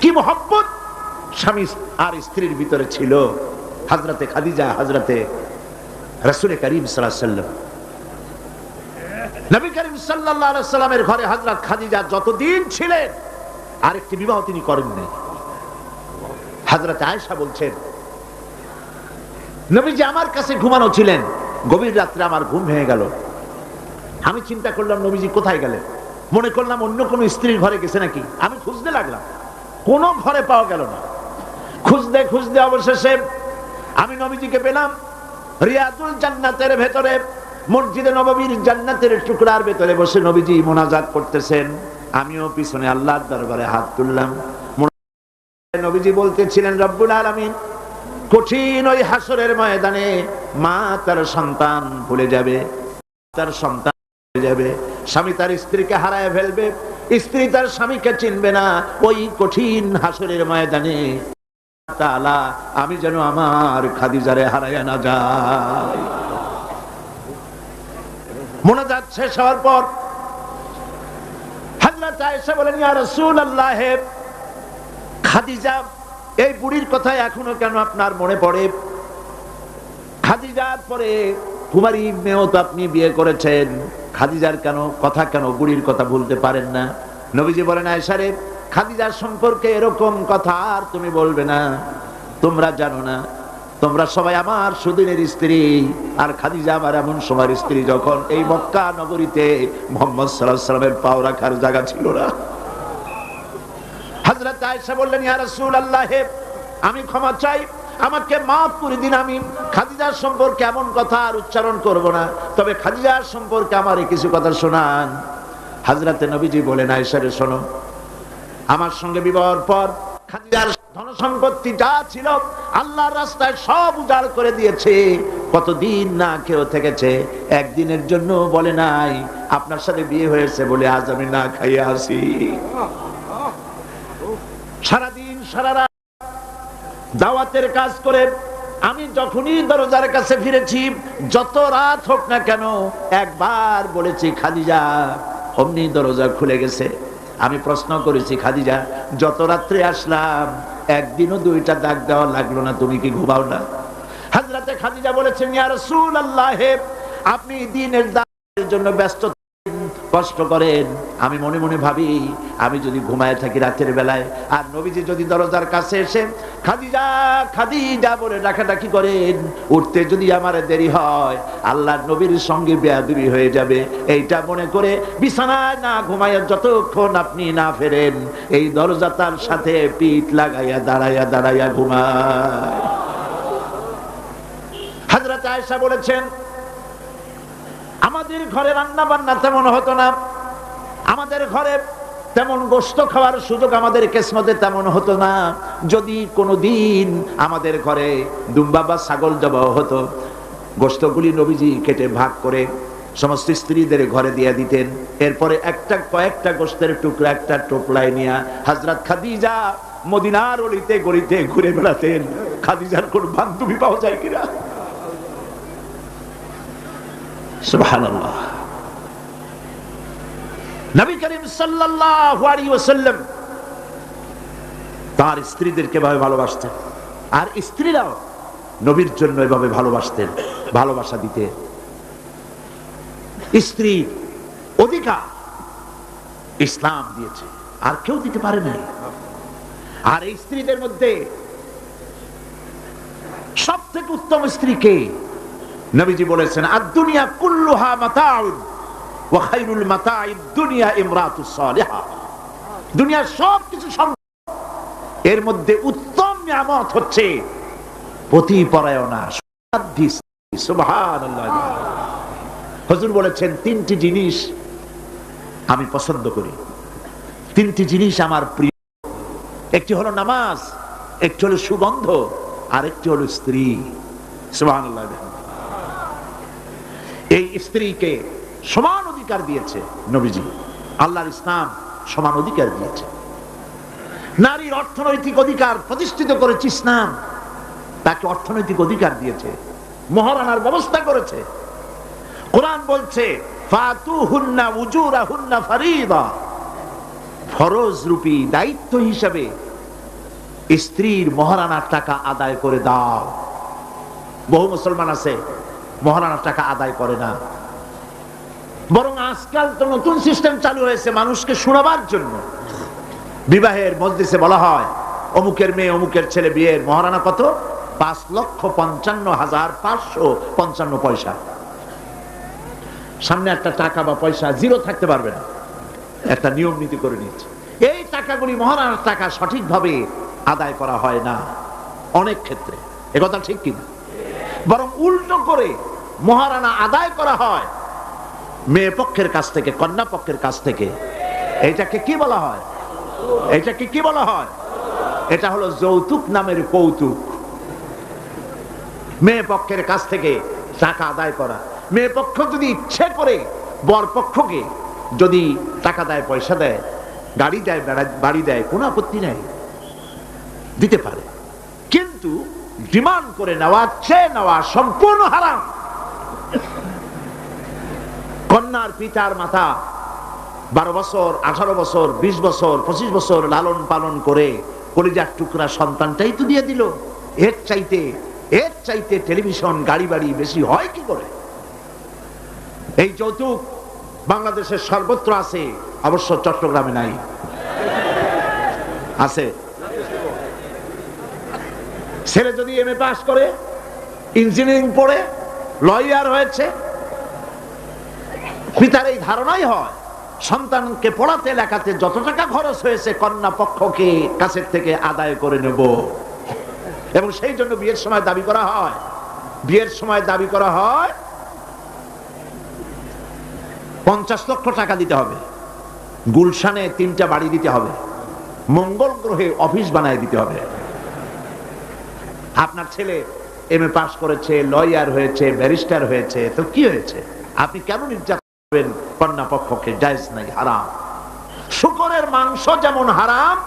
কি মহব্বত স্বামী আর স্ত্রীর ভিতরে ছিল। হযরতে খাদিজা হযরতে রাসূল করিম সাল্লাল্লাহু আলাইহি ওয়াসাল্লাম, নবী করিম সাল্লাল্লাহু আলাইহি ওয়াসাল্লামের ঘরে হযরত খাদিজা যতদিন ছিলেন আরেকটি বিবাহ তিনি করেননি। হযরত আয়েশা বলছেন, নবীজি আমার কাছে ঘুমানো ছিলেন, গভীর রাত্রে আমার ঘুম ভেঙে গেল। আমি চিন্তা করলাম নবীজি কোথায় গেলেন, মনে করলাম অন্য কোনো স্ত্রীর ঘরে গেছে নাকি। আমি খুঁজতে লাগলাম, কোনো ঘরে পাওয়া গেল না। খুঁজতে খুঁজতে অবশেষে আমি নবীজিকে পেলাম রিয়াদুল জান্নাতের ভেতরে, মসজিদে নববীর জান্নাতের টুকরার ভেতরে বসে নবীজি মোনাজাত করতেছেন। আমিও পিছনে আল্লাহর দরবারে হাত তুললাম। নবীজি বলতেছিলেন, রব্বুল আলামিন কঠিন ওই হাসরের ময়দানে মা তার সন্তান ভুলে যাবে, তার সন্তান ভুলে যাবে, স্বামী তার স্ত্রীকে হারায় ফেলবে, স্ত্রী তার স্বামীকে চিনবে না। ওই কঠিন হাসরের ময়দানে তাআলা আমি যেন আমার খাদিজারে হারায় না যাই। মোনাজাত শেষ হওয়ার পর হযরত আয়েশা বলেন, ইয়া রাসূলুল্লাহ, খাদিজা এই বুড়ির কথা এখনো কেন আপনার মনে পড়ে? খাদিজার পরে কুমারী মেয়েও তো আপনি বিয়ে করেছেন, খাদিজার কেন বুড়ির কথা ভুলতে পারেন না? নবীজি বলেন, আয়েশা রে, খাদিজার সম্পর্কে এরকম কথা আর তুমি বলবে না। তোমরা জানো না, তোমরা সবাই আমার সুদিনের স্ত্রী, আর খাদিজা আমার এমন সময়ের স্ত্রী যখন এই মক্কা নগরীতে মুহাম্মদ সাল্লাল্লাহু আলাইহি ওয়াসাল্লামের পাও রাখার জায়গা ছিল না। হযরত আয়েশা বললেন, ইয়া রাসূলুল্লাহ, আমি ক্ষমা চাই, আমাকে মাফ করে দিন। আমি খাদিজার সম্পর্কে এমন কথা আর উচ্চারণ করব না, তবে খাদিজার সম্পর্কে আমার কিছু কথা শোনান। হযরতে নবীজি বলেন, আয়েশা রে শোনো, আমার সঙ্গে বিবাহের পর খাদিজার ধন সম্পত্তি যা ছিল আল্লাহর রাস্তায় সব উজাড় করে দিয়েছে। কতদিন না কেউ থেকেছে, একদিনের জন্য বলে নাই আপনার সাথে বিয়ে হয়েছে বলে আজ আমি না খাইয়া আসি। সারাদিন সারা রাত দাওয়াতের কাজ করে আমি যখনই দরজার কাছে ফিরেছি, যত রাত হোক না কেন, একবার বলেছি খাদিজা, অমনি দরজা খুলে গেছে। আমি প্রশ্ন করেছি, খাদিজা, যত রাত্রে আসলাম একদিনও দুইটা ডাক দেওয়া লাগলো না, তুমি কি ঘুমাও না? হযরতে খাদিজা বলেছেন, ইয়া রাসূলুল্লাহ, আপনি দিনের দাওয়াতের জন্য ব্যস্ত, কষ্ট করেন, আমি মনে মনে ভাবি আমি যদি ঘুমায় থাকি রাতের বেলায়, আর নবীজি যদি দরজার কাছে এসে খাদিজা খাদিজা বলে ডাকাডাকি করেন, উঠতে যদি আমার দেরি হয় আল্লাহর নবীর সঙ্গে বেয়াদবি হয়ে যাবে, এইটা মনে করে বিছানায় না ঘুমায় যতক্ষণ আপনি না ফেরেন এই দরজাটার সাথে পিঠ লাগাইয়া দাঁড়াইয়া দাঁড়াইয়া ঘুমায়। হযরত আয়েশা বলেছেন, আমাদের ঘরে রান্না বান্না তেমন হতো না, আমাদের ঘরে তেমন গোশত খাওয়ার সুযোগ আমাদের কিসমতে তেমন হতো না। যদি কোনোদিন আমাদের ঘরে দুম্বা বা ছাগল জবাই হতো, গোশতগুলি নবীজি কেটে ভাগ করে সমস্ত স্ত্রীদের ঘরে দিয়ে দিতেন। এরপরে কয়েকটা গোশতের টুকরা একটা টোপলায় নিয়ে হযরত খাদিজা মদিনার অলিতে গলিতে ঘুরে বেড়াতেন। খাদিজার কোন বান্ধবী পাওয়া যায় কিনা? সুবহানাল্লাহ। নবী করিম সাল্লাল্লাহু আলাইহি ওয়াসাল্লাম তার স্ত্রীদেরকে ভাবে ভালোবাসতেন, আর স্ত্রীরাও নবীর জন্য এভাবে ভালোবাসতেন, ভালোবাসা দিতে। স্ত্রী অধিকার ইসলাম দিয়েছে, আর কেউ দিতে পারে নাই। আর এই স্ত্রীদের মধ্যে সব থেকে উত্তম স্ত্রীকে নবীজি বলেছেন, আদ-দুনিয়া কুল্লুহা মাতাউন ওয়া খায়রুল মাতাইদ দুনিয়া ইমরাতুস সালিহা। দুনিয়ার সব কিছু সম্পদ, এর মধ্যে উত্তম নিয়ামত হচ্ছে পতিপরায়ণা সুহাদ্দি স্ত্রী। সুবহানাল্লাহ। হুজুর বলেছেন, তিনটি জিনিস আমি পছন্দ করি, তিনটি জিনিস আমার প্রিয়। একটি হলো নামাজ, একটি হলো সুগন্ধ, আর একটি হলো স্ত্রী। সুবহানাল্লাহ। এই স্ত্রীকে সমান অধিকার দিয়েছে নবীজি। আল্লাহর ইসলাম সমান অধিকার দিয়েছে। নারীর অর্থনৈতিক অধিকার প্রতিষ্ঠিত করেছে ইসলাম, তাকে অর্থনৈতিক অধিকার দিয়েছে, মহারানার ব্যবস্থা করেছে। কোরআন বলছে, ফাতুহুন্না উজুরাহুন্না ফারিদা, ফরজ রূপী দায়িত্ব হিসাবে স্ত্রীর মহারানার টাকা আদায় করে দাও। বহু মুসলমান আছে মহারানার টাকা আদায় করে না, বরং আজকাল তো নতুন সিস্টেম চালু হয়েছে মানুষকে শোনাবার জন্য। বিবাহের মজলিসে বলা হয়, অমুকের মেয়ে অমুকের ছেলে বিয়ের মহারানা কত? 5,55,555 পয়সা। সামনে একটা টাকা বা পয়সা জিরো থাকতে পারবে না, একটা নিয়ম নীতি করে নিচ্ছে। এই টাকাগুলি মহারানার টাকা সঠিকভাবে আদায় করা হয় না অনেক ক্ষেত্রে, একথা ঠিক কিনা? বরং উল্টো করে মহারানা আদায় করা হয় মেয়ে পক্ষের কাছ থেকে, কন্যা পক্ষের কাছ থেকে। এইটাকে কি বলা হয়? এটাকে কি বলা হয়? এটা হলো যৌতুক নামের কৌতুক। মেয়ে পক্ষের কাছ থেকে টাকা আদায় করা। মেয়ে পক্ষ যদি ইচ্ছে করে বর পক্ষকে যদি টাকা দেয়, পয়সা দেয়, গাড়ি দেয়, বাড়ি দেয়, কোনো আপত্তি নাই, দিতে পারে। কিন্তু ডিমান্ড করে নেওয়া, চেয়ে নেওয়া সম্পূর্ণ হারাম। কন্যার পিতার মাতা 12 বছর, 18 বছর, 20 বছর, 25 বছর লালন পালন করে কলিজার টুকরা সন্তানটাই তো দিয়ে দিল। এর চাইতে টেলিভিশন, গাড়ি বাড়ি বেশি হয় কি করে? এই যৌতুক বাংলাদেশের সর্বত্র আছে, অবশ্য চট্টগ্রামে নাই। আছে। ছেলে যদি এমএ পাস করে, ইঞ্জিনিয়ারিং পড়ে, লয়ার হয়েছে, পিতার এই ধারণাই হয় সন্তানকে পড়াতে লেখাতে যত টাকা খরচ হয়েছে কন্যা পক্ষকে কাছের থেকে আদায় করে নেব। এবং সেই জন্য বিয়ের সময় দাবি করা হয়, 50 লক্ষ টাকা দিতে হবে, গুলশানে 3টা বাড়ি দিতে হবে, মঙ্গল গ্রহে অফিস বানায় দিতে হবে। আপনার ছেলে এমএ পাস করেছে, লয়ার হয়েছে, ব্যারিস্টার হয়েছে, তো কি হয়েছে? আপনি কেন নির্যাতন করবেন কন্যা পক্ষকে? জায়েজ নাই, হারাম। শূকরের মাংস যেমন হারাম,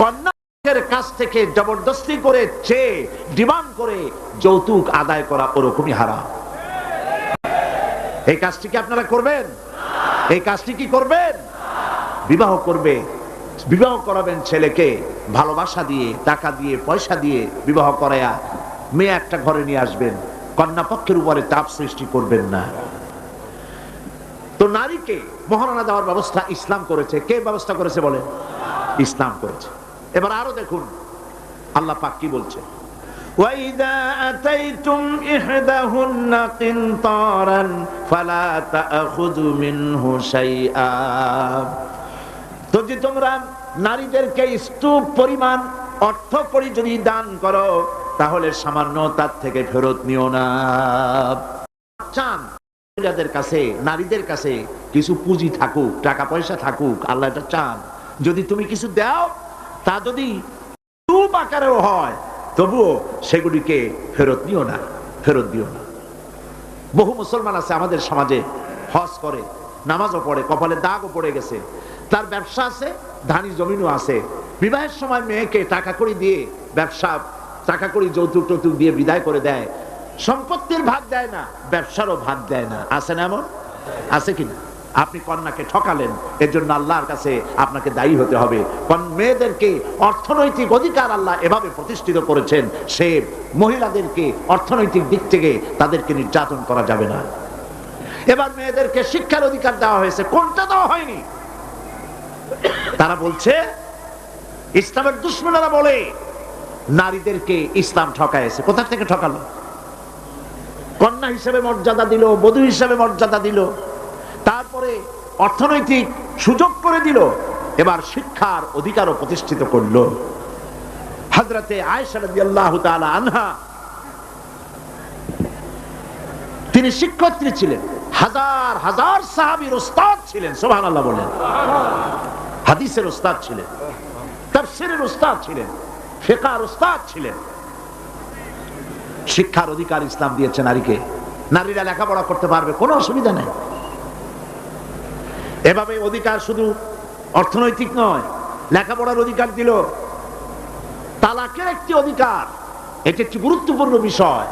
কন্যার কাছ থেকে জবরদস্তি করে চেয়ে ডিমান্ড করে যৌতুক আদায় করা ওরকমই হারাম। এই কাজটি কি আপনারা করবেন? এই কাজটি কি করবেন? বিবাহ করবে, বিবাহ করাবেন ছেলেকে ভালোবাসা দিয়ে, টাকা দিয়ে, পয়সা দিয়ে বিবাহ করায়া মেয়ে একটা ঘরে নিয়ে আসবেন, কন্যা পক্ষের উপরে চাপ সৃষ্টি করবেন না। তো নারীকে মহারানা দেওয়ার ব্যবস্থা ইসলাম করেছে। কে ব্যবস্থা করেছে বলেন? ইসলাম করেছে। এবার আরো দেখুন আল্লাহ পাক কি বলছে, وَإِذَا أَتَيْتُمْ إِحْدَاهُنَّ قِنْطَارًا فَلَا تَأْخُذُوا مِنْهُ شَيْئًا। তো যে তোমরা নারীদেরকে স্তূপ পরিমাণ অর্থ করি যদি দান করো, তাহলে সামান্য তার থেকে ফেরত নিও না। চান মহিলাদের কাছে, নারীদের কাছে কিছু পুঁজি থাকুক, টাকা পয়সা থাকুক, আল্লাহ এটা চান। যদি তুমি কিছু দাও, তা যদি স্তূপ আকারেও হয়, তবুও সেগুলিকে ফেরত দিও না। বহু মুসলমান আছে আমাদের সমাজে, হজ করে, নামাজও পড়ে, কপালে দাগও পড়ে গেছে, তার ব্যবসা আছে, ধানি জমিনও আছে, বিবাহের সময় মেয়েকে টাকা কড়ি দিয়ে, ব্যবসা টাকা কড়ি যৌতুক টৌতুক দিয়ে বিদায় করে দেয়। সম্পত্তির ভাগ দেয় না, ব্যবসারও ভাগ দেয় না। আছে না এমন? আছে কিনা? আপনি কন্যাকে ঠকালেন, এর জন্য আল্লাহর কাছে আপনাকে দায়ী হতে হবে। মেয়েদেরকে অর্থনৈতিক অধিকার আল্লাহ এভাবে প্রতিষ্ঠিত করেছেন, সে মহিলাদেরকে অর্থনৈতিক দিক থেকে তাদেরকে নির্যাতন করা যাবে না। এবার মেয়েদেরকে শিক্ষার অধিকার দেওয়া হয়েছে, কোনটা দেওয়া হয়নি? তারা বলছে, ইসলামের দুশমনেরা বলে নারীদেরকে ইসলাম ঠকাইছে। কোথা থেকে ঠকালো? কন্যা হিসেবে মর্যাদা দিল, বধূ হিসেবে মর্যাদা দিল, তারপরে অর্থনৈতিক সুযোগ করে দিল, এবার শিক্ষার অধিকারও প্রতিষ্ঠিত করলো। হযরতে আয়েশা রাদিয়াল্লাহু তাআলা আনহা, তিনি শিক্ষার্থী ছিলেন, হাজার হাজার সাহাবীর উস্তাদ ছিলেন। সুবহানাল্লাহ বলেন। হাদিসের উস্তাদ ছিলেন, তাফসীরের উস্তাদ ছিলেন, ফিকহের উস্তাদ ছিলেন। শিক্ষার অধিকার ইসলাম দিয়েছে নারীকে। নারীরা লেখাপড়া করতে পারবে, কোনো অসুবিধা নেই। এভাবে অধিকার শুধু অর্থনৈতিক নয়, লেখাপড়ার অধিকার দিল। তালাকের একটি অধিকার, এটি একটি গুরুত্বপূর্ণ বিষয়।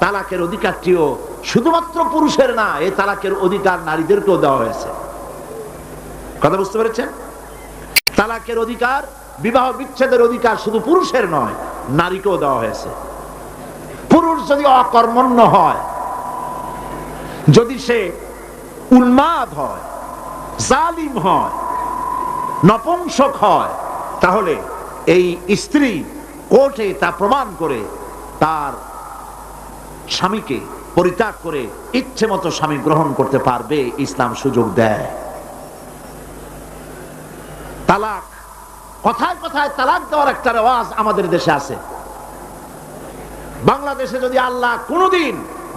তালাকের অধিকারটিও শুধুমাত্র পুরুষের না, এই তালাকের অধিকার নারীদেরকেও দেওয়া হয়েছে। কথা বুঝতে পেরেছেন? তালাকের অধিকার, বিবাহ বিচ্ছেদের অধিকার শুধু পুরুষের নয়, নারীকেও দেওয়া হয়েছে। পুরুষ যদি অকর্মণ্য হয়, যদি সে উন্মাদ হয়, জালিম হয়, নপুংসক হয়, তাহলে এই স্ত্রী কোর্টে তা প্রমাণ করে তার স্বামীকে পরিত্যাগ করে ইচ্ছে মতো স্বামী গ্রহণ করতে পারবে। ইসলাম সুযোগ দেয়। তালাক, কথায় কথায় তালাক দেওয়ার একটা রেওয়াজ আমাদের দেশে আছে। বাংলাদেশে যদি আল্লাহ কোনদিন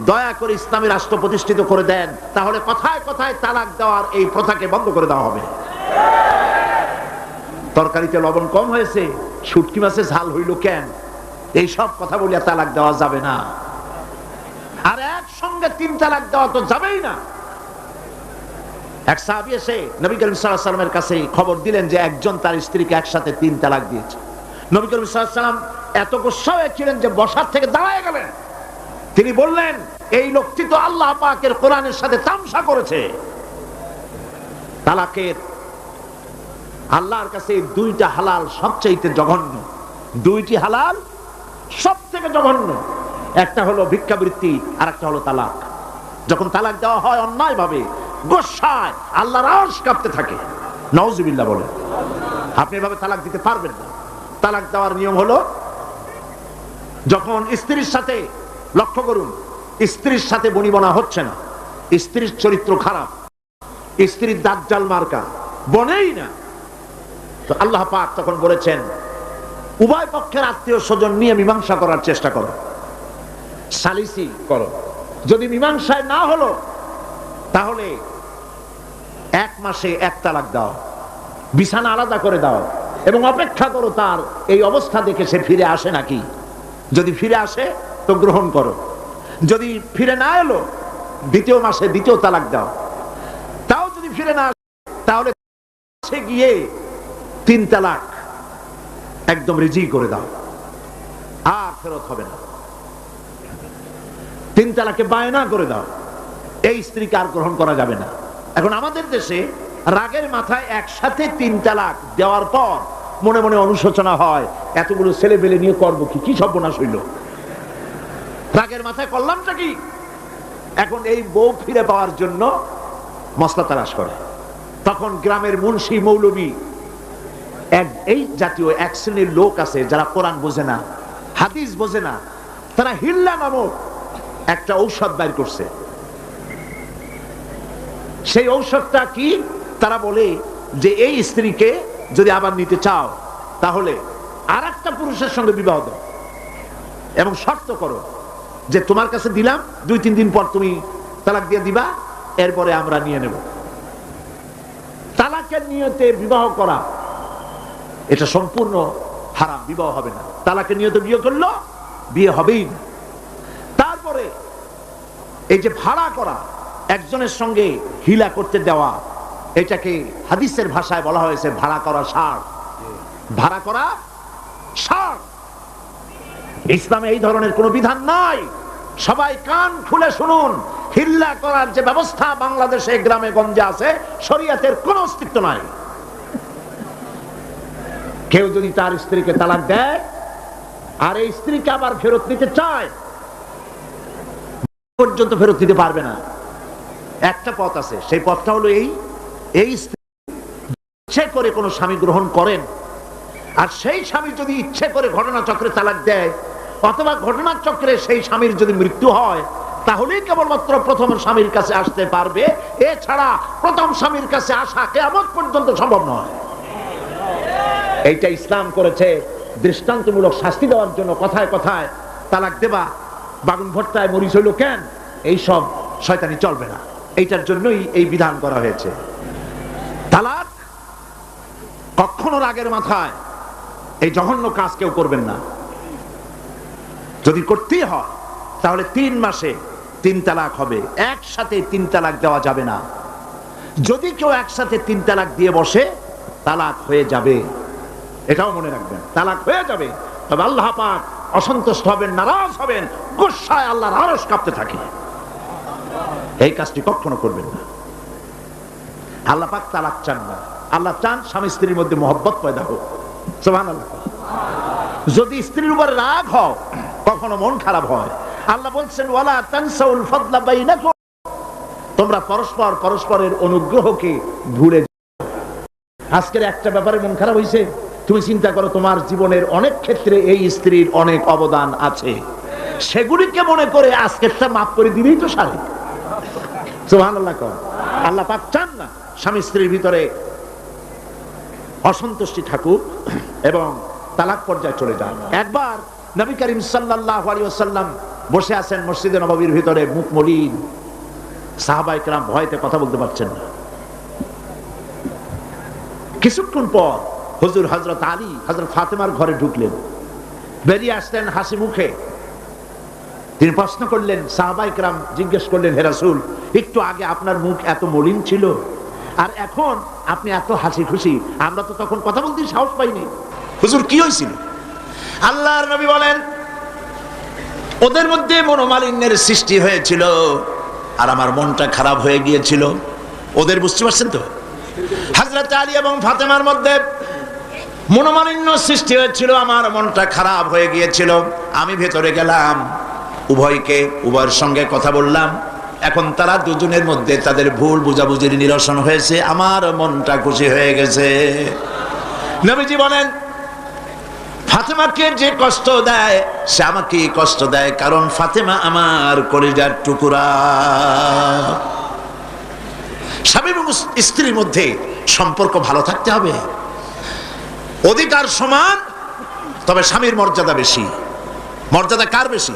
দয়া করে ইসলামী রাষ্ট্র প্রতিষ্ঠিত করে দেন, তাহলে কথায় কথায় তালাক দেওয়ার এই প্রথাকে বন্ধ করে দেওয়া হবে। তরকারিতে লবণ কম হয়েছে, শুটকি মাছে ঝাল হইল কেন, এই সব কথা বলিয়া তালাক দেওয়া যাবে না। আর একসঙ্গে 3 তালাক দেওয়া তো যাবেই না। এক সাহাবী এসে নবী করিম সাল্লাল্লাহু আলাইহি ওয়াসাল্লামের কাছে খবর দিলেন যে একজন তার স্ত্রীকে একসাথে 3 তালাক দিয়েছে। নবী করিম সাল্লাল্লাহু আলাইহি ওয়াসাল্লাম এত গুসা হয়েছিলেন যে বসার থেকে দাঁড়ায় গেলেন। তিনি বললেন, এই লোকটি তো আল্লাহ পাকের কোরআনের সাথে তামসা করেছে। তালাকের আল্লাহর কাছে 2টা হালাল সবচেয়ে জঘন্য। 2টি হালাল সবথেকে জঘন্য। একটা হলো ভিক্ষাবৃত্তি, আর একটা হলো তালাক। যখন তালাক দেওয়া হয় অন্যায় ভাবে, গোসায় আল্লাহর আরশ কাঁপতে থাকে। নাউজুবিল্লাহ বলে। আপনি এভাবে তালাক দিতে পারবেন না। তালাক দেওয়ার নিয়ম হলো, যখন স্ত্রীর সাথে, লক্ষ্য করুন, স্ত্রীর সাথে বনিবনা হচ্ছে না, স্ত্রীর চরিত্র খারাপ, স্ত্রীর দাজ্জাল মার্কা, বনেই না, তো আল্লাহ পাক তখন বলেছেন, উভয় পক্ষের আত্মীয় স্বজন নিয়ে মীমাংসা করার চেষ্টা করো, সালিসি করো। যদি মীমাংসায় না হলো, তাহলে 1 মাসে 1 তালাক দাও, বিছানা আলাদা করে দাও, এবং অপেক্ষা করো তার এই অবস্থা দেখে সে ফিরে আসে নাকি। যদি ফিরে আসে তো গ্রহণ করো, যদি ফিরে না এলো 2য় মাসে 2য় তালাক দাও। তাও যদি ফিরে না আসে, তাহলে গিয়ে 3 তালাক একদম রেজি করে দাও, আর ফেরত হবে না। 3 তালাকে বায়না করে দাও, এই স্ত্রীকে আর গ্রহণ করা যাবে না। এখন আমাদের দেশে রাগের মাথায় একসাথে 3 তালাক দেওয়ার পর মনে মনে অনুশোচনা হয়, এতগুলো ছেলে পেলে নিয়ে করবো কি, কি সর্বনাশ হইল, রাগের মাথায় করলামটা কি। এখন এই বউ ফিরে পাওয়ার জন্য মসলা তালাশ করে। তখন গ্রামের মুন্সি মৌলবী, এই জাতীয় 1 শ্রেণীর লোক আছে যারা কোরআন বোঝে না, হাদিস বোঝে না, তারা হিল্লা নামক একটা ঔষধ বাইর করছে। সেই ঔষধটা কি? তারা বলে যে এই স্ত্রীকে যদি আবার নিতে চাও, তাহলে আরেকটা পুরুষের সঙ্গে বিবাহ দাও, এবং শর্ত করো যে তোমার কাছে দিলাম, 2-3 দিন পর তুমি তালাক দিয়ে দিবা, এরপরে আমরা নিয়ে নেব। তালাকের নিয়তে বিবাহ করা এটা সম্পূর্ণ হারাম, বিবাহ হবে না। তালাকের নিয়তে বিয়ে করলো, বিয়ে হবেই না। তারপরে এই যে ভাড়া করা, একজনের সঙ্গে হিলা করতে দেওয়া, এটাকে হাদিসের ভাষায় বলা হয়েছে ভাড়া করা ষাঁড়। ভাড়া করা ষাঁড়। ইসলামে এই ধরনের কোনো বিধান নাই। সবাই কান খুলে শুনুন, হিল্লা করার যে ব্যবস্থা বাংলাদেশে গ্রামে গঞ্জে আছে, শরীয়তের কোনো অস্তিত্ব নাই। কেউ যদি তার স্ত্রীকে তালাক দেয় আর এই স্ত্রীকে আবার ফেরত নিতে চায়, পর্যন্ত ফেরত দিতে পারবে না। একটা পথ আছে, সেই পথটা হলো এই ইচ্ছে করে কোনো স্বামী গ্রহণ করেন, আর সেই স্বামী যদি ইচ্ছে করে ঘটনাচক্রে তালাক দেয়, অথবা ঘটনাচক্রে সেই স্বামীর যদি মৃত্যু হয়, তাহলেই কেবলমাত্র প্রথম স্বামীর কাছে আসতে পারবে। এছাড়া প্রথম স্বামীর কাছে আসা কিয়ামত পর্যন্ত সম্ভব নয়। এইটা ইসলাম করেছে দৃষ্টান্তমূলক শাস্তি দেওয়ার জন্য। কথায় কথায় তালাক দেবা, বাগুন ভর্তায় মরিচ হইল কেন, এইসব শয়তানি চলবে না। এইটার জন্যই এই বিধান করা হয়েছে। তালাক কখনো রাগের মাথায় এই জঘন্য কাজ কেউ করবেন না। যদি করতেই হয় তাহলে 3 মাসে 3 তালাক হবে, একসাথে 3 তালাক দেওয়া যাবে না। যদি কেউ একসাথে 3 তালাক দিয়ে বসে, তালাক হয়ে যাবে, এটাও মনে রাখবেন। তালাক হয়ে যাবে, তবে আল্লাহ পাক অসন্তুষ্ট হবেন, নারাজ হবেন, গুসায় আল্লাহর আরশ কাঁপতে থাকে। এই কাজটি কখনো করবেন না। আল্লাহ পাক তালাক চান না। আল্লাহ চান স্বামী স্ত্রীর মধ্যে মহব্বত পয়দা হোক। সুবহানাল্লাহ। যদি স্ত্রীর উপর রাগ হয়, কখনো মন খারাপ হয়, আল্লাহ বলছেন ওয়ালা তানসাউল ফাদলা বাইনাকুম, তোমরা পরস্পর পরস্পরের অনুগ্রহকে ভুলে যাও। আজকের একটা ব্যাপারে মন খারাপ হয়েছে, তুমি চিন্তা করো তোমার জীবনের অনেক ক্ষেত্রে এই স্ত্রীর অনেক অবদান আছে, সেগুলিকে মনে করে আজকেরটা মাফ করে দিলেই তো সারে। সুবহানাল্লাহ। আল্লাহ পাক চান না স্বামী স্ত্রীর ভিতরে অসন্তুষ্টি থাকুক এবং তালাক পর্যায়ে চলে যান। একবার নবী করিম সাল্লাল্লাহু আলাইহি ওয়াসাল্লাম বসে আছেন মসজিদে নববীর ভিতরে, মুখ মলিন, সাহাবায়ে কেরাম ভয়তে কথা বলতে পারছেন না। কিছুক্ষণ পর হুজুর হযরত আলী হযরত ফাতেমার ঘরে ঢুকলেন, বেরিয়ে আসলেন হাসি মুখে। তিনি প্রশ্ন করলেন, সাহাবায়ে কেরাম জিজ্ঞেস করলেন, হে রাসূল, একটু আগে আপনার মুখ এত মলিন ছিল, আর এখন আপনি এত হাসি খুশি, আমরা তো তখন কথা বলতে সাহস পাইনি। হুজুর কি হয়েছিল? আল্লাহর নবী বলেন, ওদের মধ্যে মনোমালিন্যের সৃষ্টি হয়েছিল আর আমার মনটা খারাপ হয়ে গিয়েছিল। ওদের, বুঝতে পারছেন তো, হযরত আলী এবং ফাতেমার মধ্যে মনোমালিন্য সৃষ্টি হয়েছিল, আমার মনটা খারাপ হয়ে গিয়েছিল। আমি ভেতরে গেলাম, উভয়ের সঙ্গে কথা বললাম। এখন তারা দুজনের মধ্যে তাদের ভুল বুঝাবুঝির নিরসন হয়েছে, আমার মনটা খুশি হয়ে গেছে। নবীজি বলেন, ফাতেমাকে যে কষ্ট দেয় সে আমাকে কষ্ট দেয়, কারণ ফাতেমা আমার কলিজার টুকরা। স্বামী এবং স্ত্রীর মধ্যে সম্পর্ক ভালো থাকতে হবে, অধিকার সমান, তবে স্বামীর মর্যাদা বেশি। মর্যাদা কার বেশি?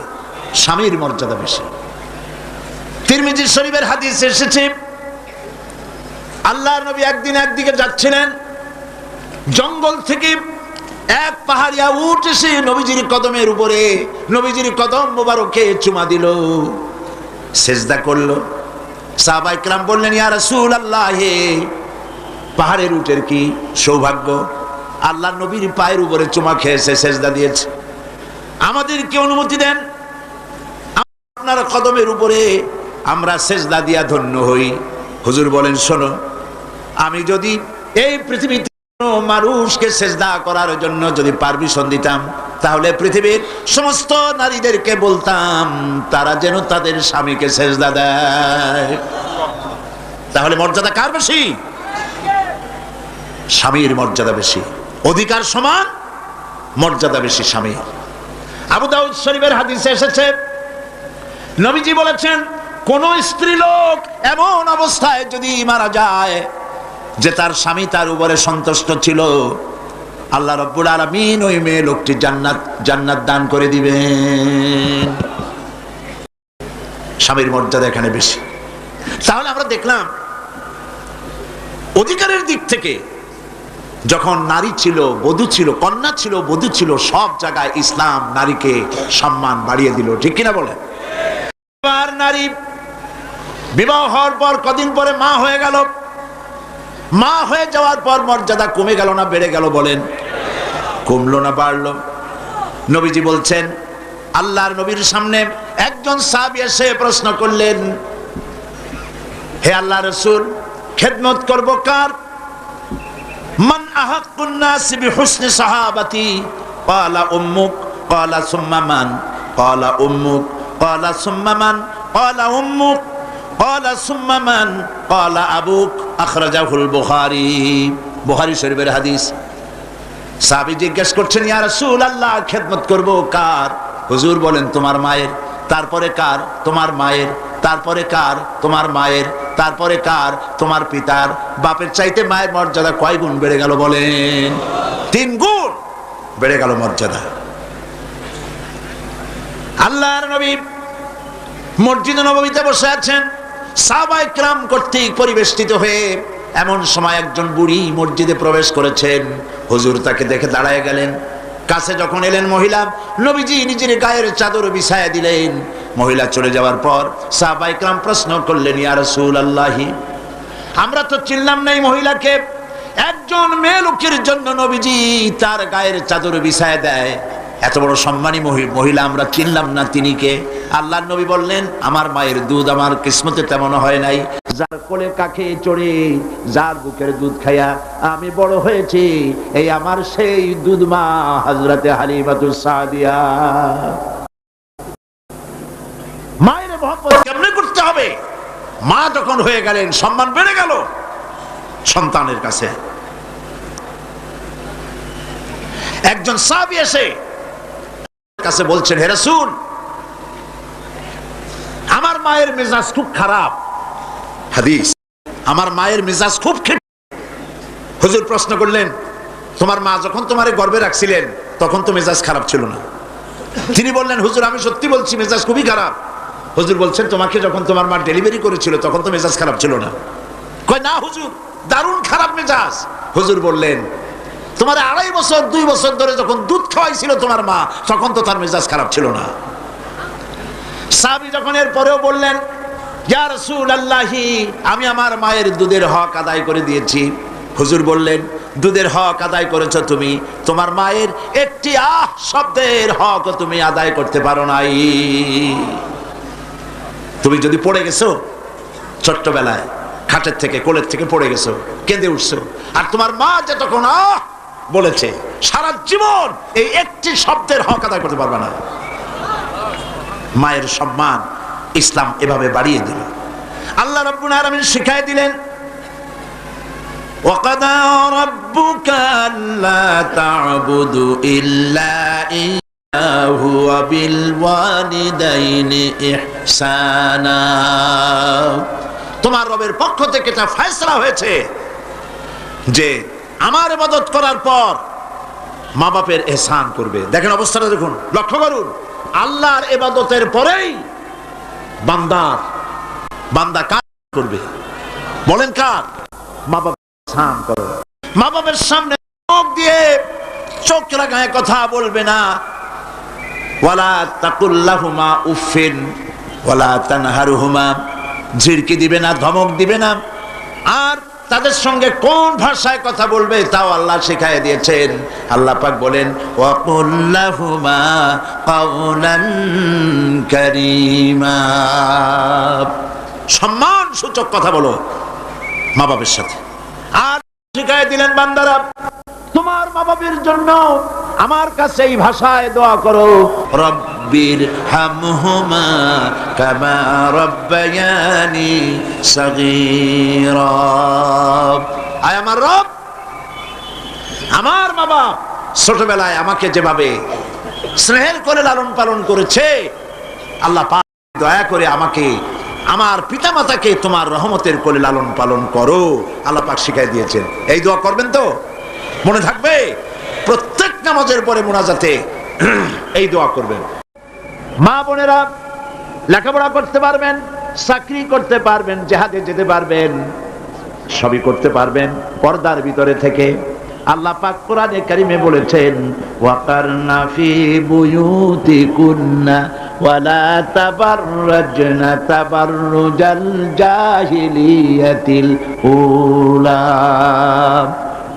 স্বামীর মর্যাদা বেশি। তিরমিজি শরীফের হাদিস এসেছে, আল্লাহর নবী একদিন একদিকে যাচ্ছিলেন, জঙ্গল থেকে এক পাহাড়িয়া উট এসে নবীজির কদমের উপরে, নবীজির কদম মোবারকে চুমা দিল, সেজদা করলো। সাহাবায়ে কেরাম বললেন, ইয়া রাসূলুল্লাহ, পাহাড়ের উটের কি সৌভাগ্য, আল্লাহর নবীর পায়ের উপরে চুমা খেয়েছে, সেজদা দিয়েছে, আমাদেরকে অনুমতি দেন, আপনার কদমের উপরে আমরা সেজদা দিয়া ধন্য হই। হুজুর বলেন, শোনো, আমি যদি এই পৃথিবীতে মানুষকে সেজদা করার জন্য যদি পারমিশন দিতাম, তাহলে পৃথিবীর সমস্ত নারীদেরকে বলতাম তারা যেন তাদের স্বামীকে সেজদা দেয়। তাহলে মর্যাদা কার বেশি? স্বামীর মর্যাদা বেশি। অধিকার সমান, মর্যাদা বেশি স্বামীর। আবু দাউদ শরীফের হাদিসে এসেছে, নবীজি বলেছেন, কোন স্ত্রী লোক এমন অবস্থায় যদি মারা যায় যে তার স্বামী তার উপরে সন্তুষ্ট ছিল, আল্লাহ রাব্বুল আলামিন ওই মেয়ে লোকটি জান্নাত দান করে দিবেন। স্বামীর মর্যাদা এখানে বেশি। তাহলে আমরা দেখলাম অধিকারের দিক থেকে যখন নারী ছিল, বধূ ছিল, কন্যা ছিল, বধূ ছিল, সব জায়গায় ইসলাম নারীকে সম্মান বাড়িয়ে দিল। ঠিক কিনা বলে? এবার নারী বিবাহ হওয়ার পর কদিন পরে মা হয়ে গেল, মা হয়ে যাওয়ার পর মর্যাদা কমে গেল না বেড়ে গেল? বলেন, কমলো না বাড়লো? নবীজি বলছেন, আল্লাহর নবীর সামনে একজন সাহাবী এসে প্রশ্ন করলেন, হে আল্লাহর রাসূল, খেদমত করব কার? মান আহাক্কুন নাস বিহুসনি সাহাবাতি? ক্বালা উম্মুক। ক্বালা সুম্মা মান? ক্বালা উম্মুক। ক্বালা সুম্মা মান? ক্বালা উম্মুক। ক্বালা সুম্মা মান? ক্বালা আবুক। আখরাজাহুল বুখারী। বুখারী শরীফের হাদিস। সাহাবী জিজ্ঞেস করছেন, ইয়া রাসূলুল্লাহ, খেদমত করব কার? হুজুর বলেন, তোমার মায়ের। তারপরে কার? তোমার মায়ের। তারপরে কার? তোমার মায়ের। তারপরে কার? তোমার পিতার। বাপের চাইতে মায়ের মর্যাদা কয় গুণ বেড়ে গেল বলেন? 3 গুণ বেড়ে গেল মর্যাদা। আল্লাহর নবী মসজিদে নববীতে বসে আছেন, সাহাবায়ে কেরাম কর্তৃক পরিবেষ্টিত হয়ে। এমন সময় একজন বুড়ি মসজিদে প্রবেশ করেছেন। হুজুর তাকে দেখে দাঁড়ায় গেলেন। কাছে যখন এলেন মহিলা, নবীজি নিজের গায়ের চাদর বিছায়া দিলেন। মহিলা চলে যাওয়ার পর সাহাবায়ে কেরাম প্রশ্ন করলেন, ইয়া রাসূলুল্লাহ, আমরা তো চিনলাম না এই মহিলাকে। একজন মেয়ে লোকের জন্য নবীজি তার গায়ের চাদর বিছায়া দেয়, এত বড় সম্মানী মহিলা আমরা চিনলাম না, তিনি কে? আল্লাহর নবী বললেন, আমার মায়ের দুধ আমার কিসমতে তেমন হয় নাই। যার কোলে কাকে চড়ে, যার বুকের দুধ খাইয়া আমি বড় হয়েছি, এই আমার সেই দুধ মা হযরতে হালিমাতুস সাদিয়া। মায়ের মহব্বত কেমনে করতে হবে? মা যখন হয়ে গেলেন, সম্মান বেড়ে গেল সন্তানের কাছে। একজন সাহাবী এসে কাছে বলছেন, হে রাসূল, আমার মায়ের মেজাজ খুব খারাপ। হাদিস, আমার মায়ের মেজাজ খুব খারাপ। হুজুর প্রশ্ন করলেন, তোমার মা যখন তোমারে গর্ভে রাখছিলেন তখন তো মেজাজ খারাপ ছিল না? তিনি বললেন, হুজুর আমি সত্যি বলছি, মেজাজ খুবই খারাপ। হুজুর বলছেন, তোমাকে যখন তোমার মা ডেলিভারি করেছিল তখন তো মেজাজ খারাপ ছিল না? কয়, না হুজুর, দারুণ খারাপ মেজাজ। হুজুর বললেন, তোমার 2.5 বছর 2 বছর ধরে যখন দুধ খাওয়াইছিল তোমার মা, তখন তো তার মেজাজ খারাপ ছিল না। সাহাবী যখন এর পরেও বললেন, ইয়া রাসূলুল্লাহ, আমি আমার মায়ের দুধের হক আদায় করে দিয়েছি। হুজুর বললেন, দুধের হক আদায় করেছো তুমি, তোমার মায়ের একটি শব্দের হক তুমি আদায় করতে পারো নাই। তুমি যদি পড়ে গেছো ছোট্টবেলায়, খাটের থেকে কোলের থেকে পড়ে গেছো, কেঁদে উঠছো, আর তোমার মা যে তখন বলেছে, সারা জীবন এই একটি শব্দের হক আদায় করতে পারবে না। মায়ের সম্মান ইসলাম এভাবে বাড়িয়ে দিল। আল্লাহ রাব্বুল আলামিন শিখাই দিলেন, ওয়াকাদা রাব্বুকা আল্লা তা'বুদু ইল্লা ইয়্যাহু ওয়া বিল ওয়ালিদাইনি ইহসানা। তোমার রবের পক্ষ থেকে এটা ফয়সালা হয়েছে যে আমার ইবাদত করার পর মা বাপের ইহসান করবে। দেখেন অবস্থাটা, দেখুন, লক্ষ্য করুন, আল্লাহর ইবাদতের পরেই বান্দা কাজ করবে। বলেন কার? মা বাপ ইহসান করো। মা বাপের সামনে চোখ দিয়ে চোখ লাগায় কথা বলবে না। ওয়ালা তাকুল্লাহুমা উফিন ওয়ালা তানহারুহুমা, ঝিড়কি দিবে না, ধমক দিবে না। আর তাদের সঙ্গে কোন ভাষায় কথা বলবে তাও আল্লাহ শিখাইয়ে দিয়েছেন। আল্লাহ পাক বলেন, ওয়াকুল্লাহুমা কাওলান কারীমা, সম্মান সূচক কথা বলো মা বাবার সাথে। আর শিখাইয়ে দিলেন, বান্দারা তোমার মা বাবার জন্য আমার কাছে এই ভাষায় দোয়া করো, রব্বির হামহুমা কামা রব্বায়ানি সাগীরা। আয় আমার রব, আমার মা বাপ ছোটবেলায় আমাকে যেভাবে স্নেহের করে লালন পালন করেছে, আল্লাহ পাক দয়া করে আমাকে, আমার পিতা মাতাকে তোমার রহমতের কোলে লালন পালন করো। আল্লাহ পাক শিখাই দিয়েছেন। এই দোয়া করবেন তো? মনে থাকবে? প্রত্যেক নামাজের পরে মুনাজাতে এই দোয়া করবেন। মা বোনেরা লেখাপড়া করতে পারবেন, চাকরি করতে পারবেন, জিহাদে যেতে পারবেন, সবই করতে পারবেন পর্দার ভিতরে থেকে। আল্লাহ পাক কোরআনে কারিমে বলেছেন, ওয়াকারনা ফি বুয়ুতিকুন্না ওয়ালা তাবাররাজনা তাবাররুজাল জাহিলিয়াতিল উলা।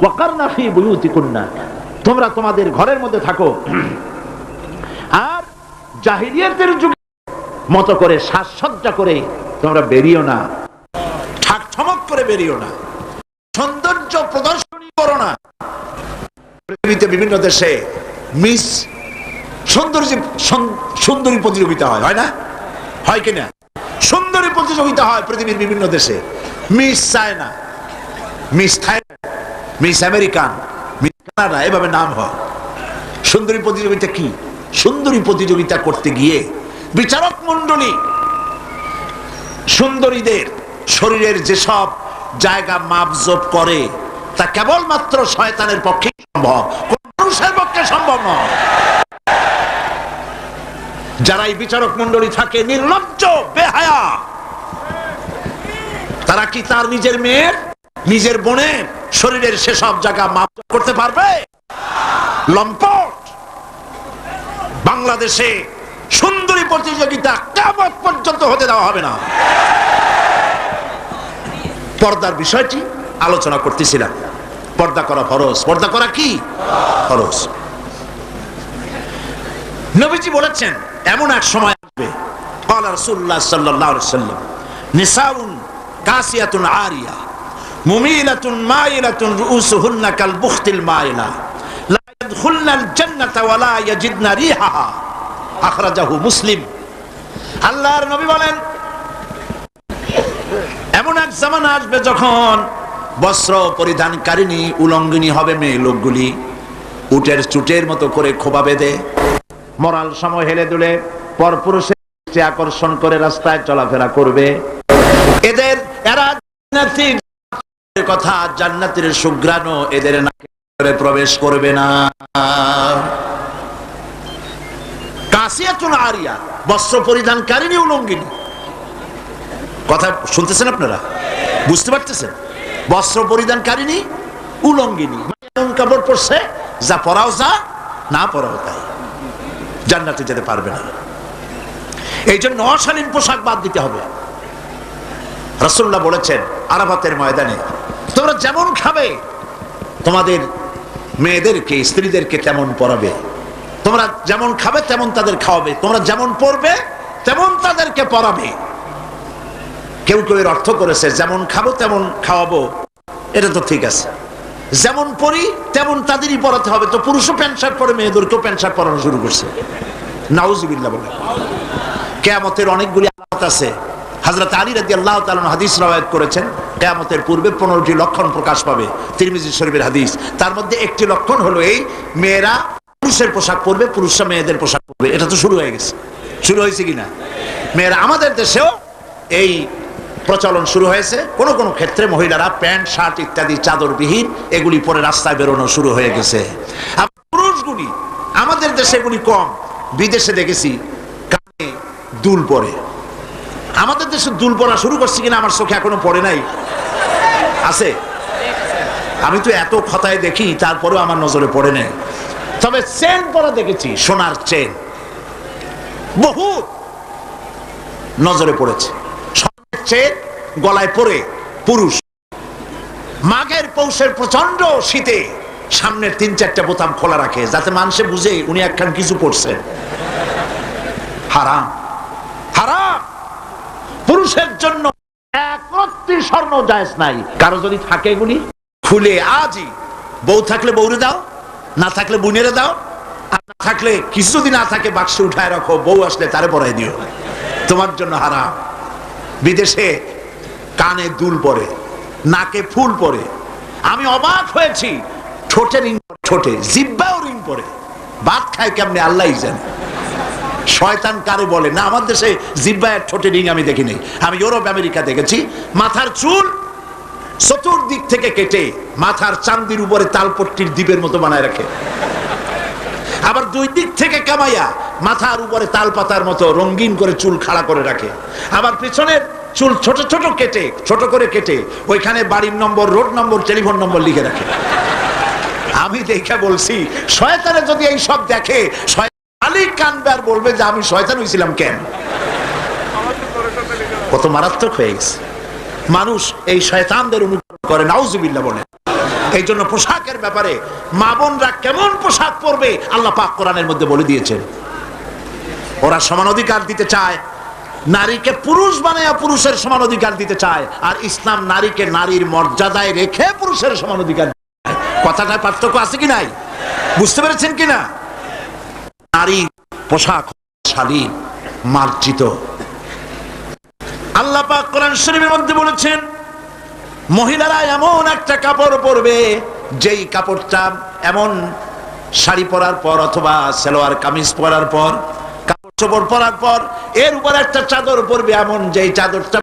ওয়াকারনা ফি বুয়ুতিকুন্না, তোমরা তোমাদের ঘরের মধ্যে থাকো, আর জাহিলিয়াতের যুগে মতো করে সাজসজ্জা করে তোমরা বেরিও না, ঠাক ঠমক করে বেরিও না, সৌন্দর্য প্রদর্শনী করো না। পৃথিবীতে বিভিন্ন দেশে মিস সুন্দরী প্রতিযোগিতা হয় না? হয় কিনা? সুন্দরী প্রতিযোগিতা হয় পৃথিবীর বিভিন্ন দেশে। Miss China, miss Thailand, miss American, miss Canada, এভাবে নাম হয়। সুন্দরী প্রতিযোগিতা কি? সুন্দরী প্রতিযোগিতা করতে গিয়ে বিচারক মণ্ডলী সুন্দরীদের শরীরের যেসব জায়গা মাপজোপ করে তা কেবলমাত্র শয়তানের পক্ষে সম্ভব, কোন মানুষের পক্ষে সম্ভব নয়। যারা এই বিচারক মণ্ডলী থাকে নির্লজ্জ বেহায়া, তারা কি তার নিজের মেয়ের, নিজের বোনের শরীরের সেসব জায়গা মাপ করতে পারবে? লম্পট। বাংলাদেশে সুন্দরী প্রতিযোগিতা কিয়ামত পর্যন্ত হতে দেওয়া হবে না। পর্দার বিষয়টি আলোচনা করতেছিলাম। পর্দা করা ফরজ। পর্দা করা কি ফরজ? নবীজি বলেছেন এমন এক সময় আসবে, ক্বালা রাসূলুল্লাহ সাল্লাল্লাহু আলাইহি ওয়াসাল্লাম, নিসাউন কাসিয়াতুন আরিয়া মুমিলাতুন মাইলাতুন রুউসুহুন্না কাল বুখতিল মাইলা লা ইয়াদখুলনাল জান্নাতা ওয়া লা ইয়াজিদনা রিহাহা, আখরাজাহু মুসলিম। আল্লাহর নবী বলেন এমন এক জামানা আসবে যখন বস্ত্র পরিধানকারিণী উলঙ্গিনী হবে মেয়ে লোকগুলি, উটের চুটের মতো করে খোপা বেঁধে মরাল সময় হেলে দুলে পরপুরুষের দৃষ্টি আকর্ষণ করে রাস্তায় চলাফেরা করবে। এরা জান্নাতীর কথা, জান্নাতের সুঘ্রাণ এদের নাকে প্রবেশ করবে না। কাসিয়াতুন আরিয়া, বস্ত্র পরিধানকারিণী উলঙ্গিনী। কথা শুনতেছেন আপনারা? বুঝতে পারতেছেন? বস্ত্র পরিধানকারিণী উলঙ্গিনী, এমন কাপড় পরছে যা পরাও যা, না পরাও তাই, জান্নাতে যেতে পারবে না। এই জন্য অশালীন পোশাক বাদ দিতে হবে। রাসূলুল্লাহ বলেছেন আরাফাতের ময়দানে, তোমরা যেমন খাবে তোমাদের মেয়েদেরকে, স্ত্রীদেরকে তেমন পরাবে। তোমরা যেমন খাবে তেমন তাদের খাওয়াবে। তোমরা যেমন পরবে তেমন তাদেরকে পরাবে। কেউ কেউ এর অর্থ করেছে যেমন খাবো তেমন খাওয়াবো, এটা তো ঠিক আছে। যেমন পরি তেমন তাদেরই পরাতে হবে। তো পুরুষও প্যান্ট শার্ট পরে, মেয়েদেরকেও প্যান্ট শার্ট পরানো শুরু করছে। নাউজুবিল্লাহ বলে। কিয়ামতের অনেকগুলি আলামত আছে। হযরত আলী রাদিয়াল্লাহু তাআলা হাদিস রওয়ায়াত করেছেন, কিয়ামতের পূর্বে 15টি লক্ষণ প্রকাশ পাবে, তিরমিজি শরীফের হাদিস। তার মধ্যে একটি লক্ষণ হলো এই, মেয়েরা পুরুষের পোশাক পরবে, পুরুষরা মেয়েদের পোশাক পরবে। এটা তো শুরু হয়ে গেছে। শুরু হয়েছে কিনা? মেয়েরা, আমাদের দেশেও এই প্রচলন শুরু হয়েছে। কোন কোন ক্ষেত্রে মহিলারা প্যান্ট শার্ট ইত্যাদি চাদরবিহীন এগুলি পরে রাস্তায় বেরোনো শুরু হয়ে গেছে। আর পুরুষগুলি, আমাদের দেশে এগুলি কম, বিদেশে দেখেছি কানে দুল পরে। আমাদের দেশে দুল পরা শুরু করছে কিনা আমার চোখে এখনো পড়ে নাই। আছে? আমি তো এত কথায় দেখি, তারপরেও আমার নজরে পড়ে নাই। তবে চেন পরা দেখেছি, সোনার চেন বহুত নজরে পড়েছে। সোনার চেন গলায় পরে পুরুষ মাঘের পৌষের প্রচন্ড শীতে সামনের 3-4টা বোতাম খোলা রাখে, যাতে মানুষে বুঝে উনি একখান কিছু পড়ছেন। হারাম, হারাম। পুরুষের জন্য এক রত্তি স্বর্ণ জায়েজ নাই। কারো যদি থাকে এগুলি খুলে আজই, বউ থাকলে বউরে দাও, না থাকলে বোনেরে দাও, আর না থাকলে কিছু যদি না থাকে বাক্সে উঠায় রাখো, বউ আসলে তারে পরাই দিও, তোমার জন্য হারাম। বিদেশে কানে দুল পরে, নাকে ফুল পরে। আমি অবাক হয়েছি, ঠোঁটে রিং, ঠোঁটে জিহ্বাও রিং পরে। ভাত খায় কেমনে আল্লাহই জানে। শয়তান কারে বলে না, আমার দেশে জিহ্বায় ঠোঁটে রিং আমি দেখিনি। আমি ইউরোপ আমেরিকা দেখেছি, মাথার চুল চতুর্দিক থেকে কেটে মাথার চান্দির উপরে তালপট্টির দ্বীপের মতো বানায় রাখে। আবার দুই দিক থেকে কামাইয়া মাথার উপরে তাল পাতার মতো রঙিন করে চুল খাড়া করে রাখে। আবার পিছনের চুল ছোট ছোট কেটে, ছোট করে কেটে ওইখানে বাড়ির নম্বর, রোড নম্বর, টেলিফোন নম্বর লিখে রাখে। আমি দেখে বলছি, শয়তানে যদি এই সব দেখে, খালি কানবে আর বলবে যে আমি শয়তান হয়েছিলাম কেন। কত মারাত্মক হয়ে গেছে। মানুষ এই শয়তানদের অনুকরণ করে, নাউজুবিল্লাহ বলে। এই জন্য পোশাকের ব্যাপারে মা বোনরা কেমন পোশাক পরবে আল্লাহ পাক কোরআনের মধ্যে বলে দিয়েছেন। ওরা সমান অধিকার দিতে চায়, নারীকে পুরুষ বানায়া পুরুষের সমান অধিকার দিতে চায়, আর ইসলাম নারীকে নারীর মর্যাদায় রেখে পুরুষের সমান অধিকার দিতে চায়। কথাটায় পার্থক্য আছে কি নাই? বুঝতে পেরেছেন কিনা? নারী পোশাক শালীন, মার্জিত। আল্লাহ পাক কোরআন শরীফের মধ্যে বলেছেন, মহিলারা এমন একটা কাপড় পরবে যেই কাপড়টা এমন শাড়ি পরার পর অথবা সালোয়ার কামিজ পরার পর কাপড় চোপড় পরার পর এর উপর একটা চাদর পরবে এমন যেই চাদরটা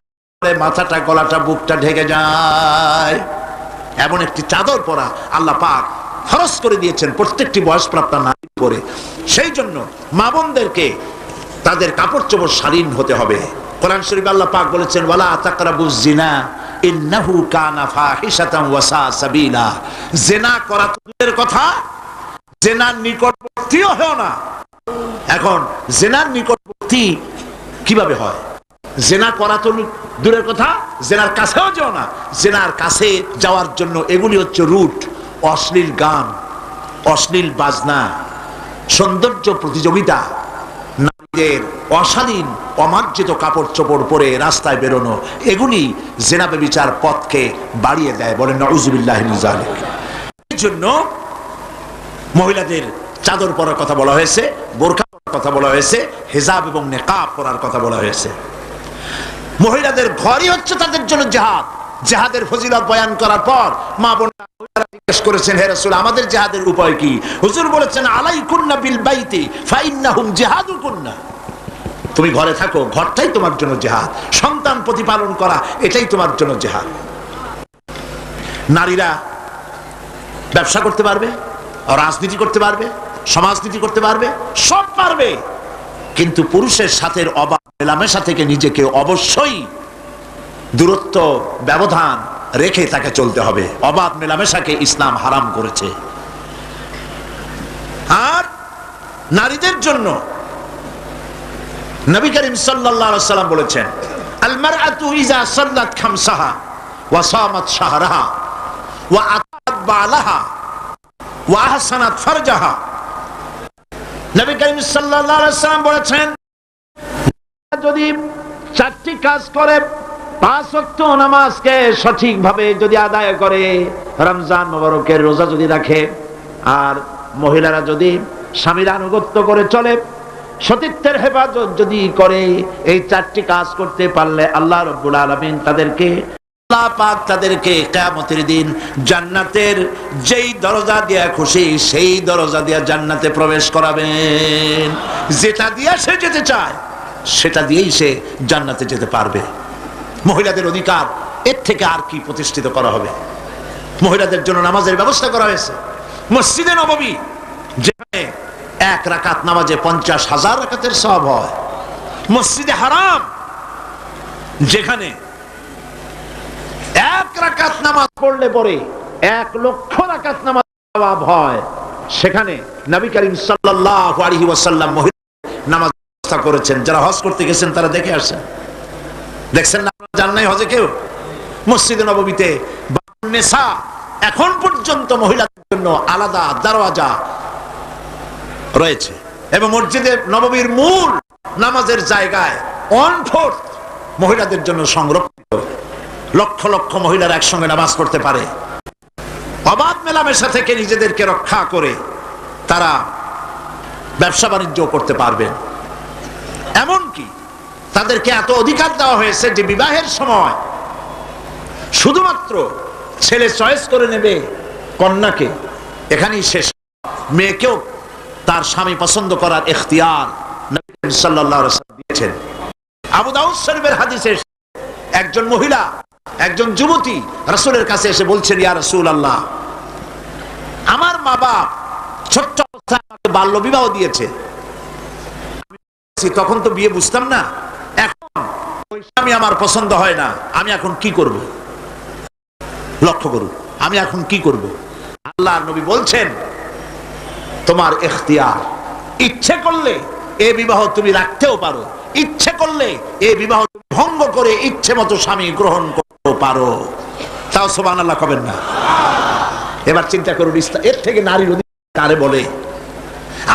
মাথাটা গলাটা বুকটা ঢেকে যায়, এমন একটি চাদর পরা আল্লাহ পাক ফরজ করে দিয়েছেন প্রত্যেকটি বয়সপ্রাপ্ত নারী পরে। সেই জন্য মা বোনদেরকে তাদের কাপড় চোপড় শালীন হতে হবে। কোরআন শরীফে আল্লাহ পাক বলেছেন ওয়ালা তাকরাবুজ জিনা ইন্নাহু কানা ফাহিশাতান ওয়া সা সাবিলা। জিনা করা তো দূরের কথা, জিনার নিকটবর্তীও হয় না। এখন জিনার নিকটবর্তী কিভাবে হয়? জিনা করা তো দূরের কথা, জিনার কাছেও যাও না। জিনার কাছে যাওয়ার জন্য এগুলি হচ্ছে রুট, অশ্লীল গান, অশ্লীল বাজনা, সৌন্দর্য প্রতিযোগিতা, নারীদের অশালীন অমার্জিত কাপড় চোপড় পরে রাস্তায় বেরোনো, এগুলি জিনা ব্যভিচার পথকে বাড়িয়ে দেয়। বলেন নাউযুবিল্লাহি মিন যালিক। এই জন্য মহিলাদের চাদর পরার কথা বলা হয়েছে, বোরকা পরার কথা বলা হয়েছে, হিজাব এবং নিকাব পরার কথা বলা হয়েছে। মহিলাদের ঘরই হচ্ছে তাদের জন্য জিহাদ। জিহাদের ফজিলত বয়ান করার পর মা বোনেরা জিজ্ঞেস করেছেন, হে রাসূল আমাদের জিহাদের উপায় কি? হুজুর বলেছেন আলাইকুন্না বিল বাইতি ফাইন্নাহুম জিহাদুকুন্না। তুমি ঘরে থাকো, ঘরটাই তোমার জন্য জিহাদ। সন্তান প্রতিপালন করা এটাই তোমার জন্য জিহাদ। নারীরা ব্যবসা করতে পারবে, রাজনীতি করতে পারবে, সমাজনীতি করতে পারবে, সব পারবে, কিন্তু পুরুষের সাথে অবাধ মেলামেশা থেকে নিজেকে অবশ্যই দূরত্ব ব্যবধান রেখে তাকে চলতে হবে। অবাধ মেলামেশাকে ইসলাম হারাম করেছে। আর নারীদের জন্য নবী করিম সাল্লাল্লাহু আলাইহি ওয়াসাল্লাম বলেছেন আল মারআতু ইযা সাল্লাত খামসাহা ওয়া সামাত শাহরাহা ওয়া আতাত বালাহা ওয়া আহসানাত ফারজাহা। নবী করিম সাল্লাল্লাহু আলাইহি ওয়াসাল্লাম বলেছেন যদি চারটি কাজ করে, 5 ওয়াক্ত নামাজকে সঠিকভাবে যদি আদায় করে, রমজান মুবারকের রোজা যদি রাখে, আর মহিলারা যদি স্বামীর আনুগত্য করে চলে, সতীত্বের হেফাজত যদি করে, এই 4টি কাজ করতে পারলে আল্লাহ রাব্বুল আলামিন আল্লাহ পাক তাদেরকে কিয়ামতের দিন জান্নাতের যেই দরজা দিয়ে খুশি সেই দরজা দিয়ে জান্নাতে প্রবেশ করাবেন। যেটা দিয়ে সে যেতে চায় সেটা দিয়েই সে জান্নাতে যেতে পারবে। মহিলাদের অধিকার এর থেকে আর কি প্রতিষ্ঠিত করা হবে? মহিলাদের জন্য নামাজের ব্যবস্থা করা হয়েছে। মসজিদে নববী যেখানে 1 রাকাত নামাজে 50,000 রাকাতের সওয়াব হয়। মসজিদে হারাম যেখানে 1 রাকাত নামাজ পড়লে পরে 1 লক্ষ রাকাত নামাজ সওয়াব হয়, সেখানে নবী করিম সাল্লাল্লাহু আলাইহি ওয়াসাল্লাম মহিলা নামাজ ব্যবস্থা করেছেন। যারা হজ করতে গেছেন তারা দেখে আসেন, দেখছেন না? জান নাই হজে কেউ? মসজিদে নববীতে নেসা এখন পর্যন্ত মহিলাদের জন্য আলাদা দরওয়াজা রয়েছে, এবং মসজিদে নববীর মূল নামাজের জায়গায় 1/4 মহিলাদের জন্য সংরক্ষিত। লক্ষ লক্ষ মহিলারা একসঙ্গে নামাজ পড়তে পারে। অবাধ মেলামেশা থেকে নিজেদেরকে রক্ষা করে তারা ব্যবসা বাণিজ্য করতে পারবেন। এমনকি তাদেরকে এত অধিকার দেওয়া হয়েছে যে বিবাহের সময় শুধুমাত্র ছেলে চয়েস করে নেবে কন্যাকে, এখানেই শেষ। মেয়েকেও তার স্বামী পছন্দ করার ইখতিয়ার নবী সাল্লাল্লাহু আলাইহি ওয়াসাল্লাম দিয়েছেন। আবু দাউদ শরীফের হাদিসে একজন মহিলা, একজন যুবতী রাসূলের কাছে এসে বলছেন, ইয়া রাসূলুল্লাহ, আমার মা বাপ ছোট্ট অবস্থায় আমাকে বাল্য বিবাহ দিয়েছে। তখন তো বিয়ে বুঝতাম না, এখন ওই স্বামী আমার পছন্দ হয় না, আমি এখন কি করব? লক্ষ্য করুন, আমি এখন কি করব? আল্লাহর নবী বলছেন, তোমার ইখতিয়ার, ইচ্ছে করলে এই বিবাহ তুমি রাখতেও পারো, ইচ্ছে করলে এই বিবাহ তুমি ভঙ্গ করে ইচ্ছে মতো স্বামী গ্রহণ করতে পারো। তাও সুবহানাল্লাহ কবেন না? এবার চিন্তা করুন, এর থেকে নারীর অধিকার কারে বলে?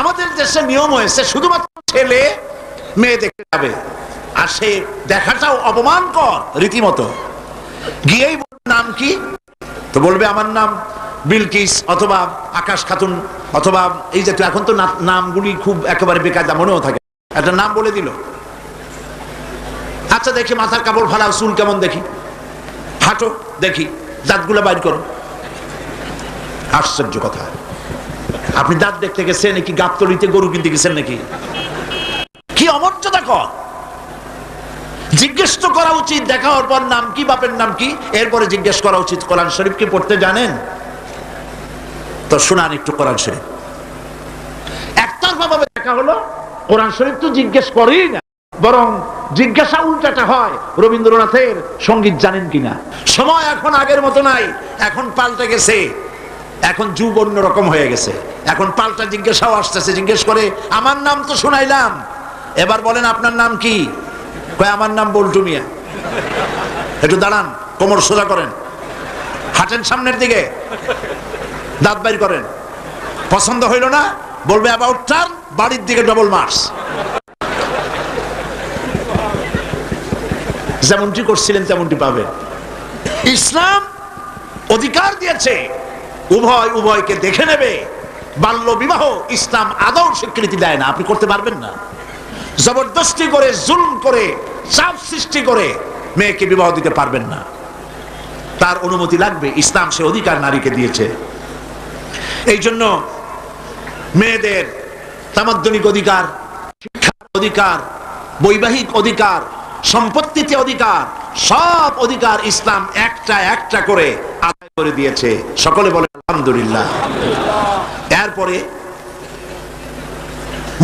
আমাদের দেশে নিয়ম হয়েছে শুধুমাত্র ছেলে মেয়ে দেখতে যাবে, আর সে দেখাটাও অপমানকর রীতিমতো। গিয়েই নাম কি? তো বলবে আমার নাম বিলকিস অথবা আকাশ খাতুন অথবা এই জাতীয়। এখন তো নামগুলি খুব একেবারে বেকায়দা মনেও থাকে, একটা নাম বলে দিল। আচ্ছা দেখি মাথার কাপড় ফালাও, চুল কেমন দেখি, হাঁটো দেখি, দাঁতগুলো বাইর করো। আশ্চর্য কথা, আপনি দাঁত দেখতে গেছেন নাকি গাবতলিতে গরু কিনতে গেছেন নাকি? কি অমর্যাদা কর! জিজ্ঞেস তো করা উচিত, দেখা হওয়ার পর নাম কি, বাপের নাম কি, এরপরে জিজ্ঞেস করা উচিত কোরআন শরীফ কি পড়তে জানেন? তো শুনান একটু কোরআন শরীফ। একতরফা ভাবে দেখা হলো, কোরআন শরীফ তো জিজ্ঞেস করেই না, বরং জিজ্ঞাসা উল্টাটা হয় রবীন্দ্রনাথের সঙ্গীত জানেন কিনা। সময় এখন আগের মতো নাই, এখন পাল্টে গেছে, এখন যুগ অন্য রকম হয়ে গেছে, এখন পাল্টা জিজ্ঞাসাও আসতেছে। জিজ্ঞেস করে আমার নাম তো শুনাইলাম, এবার বলেন আপনার নাম কি? কয় আমার নাম বল্টু মিয়া। একটু দাঁড়ান, কোমর সোজা করেন, হাঁটেন সামনের দিকে, দাঁত বাইর করেন। পছন্দ হইল না, বলবে অ্যাবাউট টার্ন, বাড়ির দিকে ডবল মার্চ। যেমনটি করছিলেন তেমনটি পাবে। ইসলাম অধিকার দিয়েছে উভয়কে দেখে নেবে। বাল্য বিবাহ ইসলাম আদৌ স্বীকৃতি দেয় না, আপনি করতে পারবেন না। জবরদস্তি করে, জুলম করে, চাপ সৃষ্টি করে মেয়েকে বিবাহ দিতে পারবেন না, তার অনুমতি লাগবে। ইসলাম সে অধিকার নারীকে দিয়েছে। এই জন্য মেয়েদের তামাদ্দনিক অধিকার, শিক্ষার অধিকার, বৈবাহিক অধিকার, সম্পত্তিতে অধিকার, সব অধিকার ইসলাম একটা একটা করে আদায় করে দিয়েছে। সকলে বলে আলহামদুলিল্লাহ। এরপরে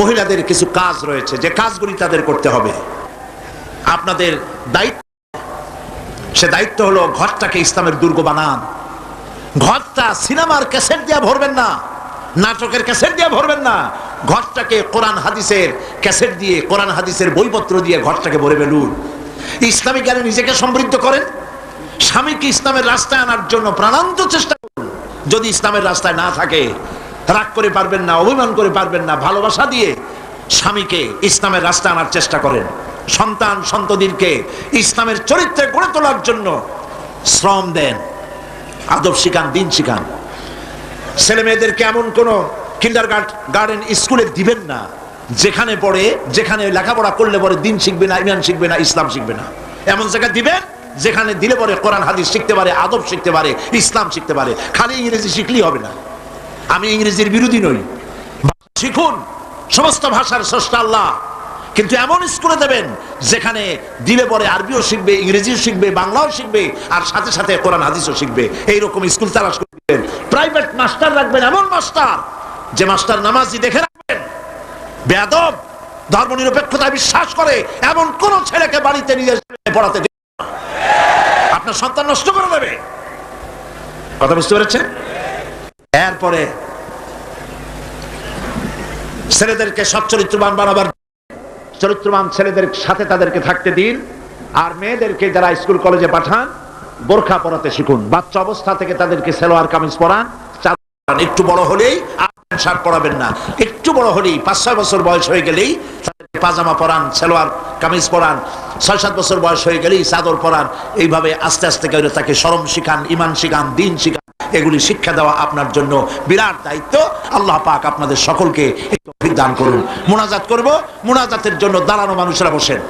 মহিলাদের কিছু কাজ রয়েছে, যে কাজগুলি তাদের করতে হবে। আপনাদের দায়িত্ব, সে দায়িত্ব হলো ঘরটাকে ইসলামের দুর্গ বানান। ঘরটা সিনেমার ক্যাসেট দিয়ে ভরবেন না, নাটকের ক্যাসেট দিয়ে ভরবেন না। ঘরটাকে কোরআন হাদিসের ক্যাসেট দিয়ে, কোরআন হাদিসের বইপত্র দিয়ে ঘরটাকে ভরে ফেলুন। ইসলামিক জ্ঞানে নিজেকে সমৃদ্ধ করেন। স্বামীকে ইসলামের রাস্তায় আনার জন্য প্রাণান্ত চেষ্টা করুন। যদি ইসলামের রাস্তায় না থাকে, রাগ করে পারবেন না, অভিমান করে পারবেন না, ভালোবাসা দিয়ে স্বামীকে ইসলামের রাস্তায় আনার চেষ্টা করেন। সন্তান সন্ততিকে ইসলামের চরিত্রে গড়ে তোলার জন্য শ্রম দেন, আদব শিখান, দিন শিখান। ছেলে মেয়েদেরকে এমন কোন কিন্ডারগার্টেন স্কুলে দিবেন না যেখানে পড়ে, যেখানে লেখাপড়া করলে পরে দিন শিখবে না, ইমান শিখবে না, ইসলাম শিখবে না। এমন জায়গায় দিবেন যেখানে দিলে পরে কোরআন হাদিস শিখতে পারে, আদব শিখতে পারে, ইসলাম শিখতে পারে। খালি ইংরেজি শিখলেই হবে না। আমি ইংরেজির বিরোধী নই, শিখুন, সমস্ত ভাষার স্রষ্টা আল্লাহ, কিন্তু এমন স্কুলে দেবেন যেখানে দিলে পরে আরবিও শিখবে, ইংরেজিও শিখবে, বাংলাও শিখবে, আর সাথে সাথে কোরআন হাদিসও শিখবে। এইরকম স্কুল তালাশ করে দিবেন। প্রাইভেট মাস্টার রাখবেন, এমন মাস্টার যে মাস্টার নামাজি দেখে রাখবেন, বেয়াদব, ধর্মনিরপেক্ষতায় বিশ্বাস করে, এমন কোন ছেলেকে বাড়িতে নিয়ে পড়াতে দেবেন না। আপনার সন্তান নষ্ট করে দেবে। কথা বুঝতে পেরেছেন? এরপরে ছেলেদেরকে সচ্চরিত্রবান বানাবার, চরিত্রবান ছেলেদের সাথে তাদেরকে থাকতে দিন। আর মেয়েদেরকে যারা স্কুল কলেজে পাঠান, বোরখা পরাতে শিখুন। বাচ্চা অবস্থা থেকে তাদেরকে সালোয়ার কামিজ পরান। একটু বড় হলেই শার্ট পরাবেন না, একটু বড় হলেই 5-6 বছর বয়স হয়ে গেলেই তাদেরকে পাজামা পরান, সালোয়ার কামিজ পরান। 6-7 বছর বয়স হয়ে গেলেই চাদর পরান। এইভাবে আস্তে আস্তে করে তাকে শরম শিখান, ইমান শিখান, দিন শিখান। এগুলি শিক্ষা দেওয়া আপনার জন্য বিরাট দায়িত্ব। আল্লাহ পাক আপনাদের সকলকে তৌফিক দান করুন। মুনাজাত করব, মুনাজাতের জন্য দাঁড়ানো মানুষরা বসেন।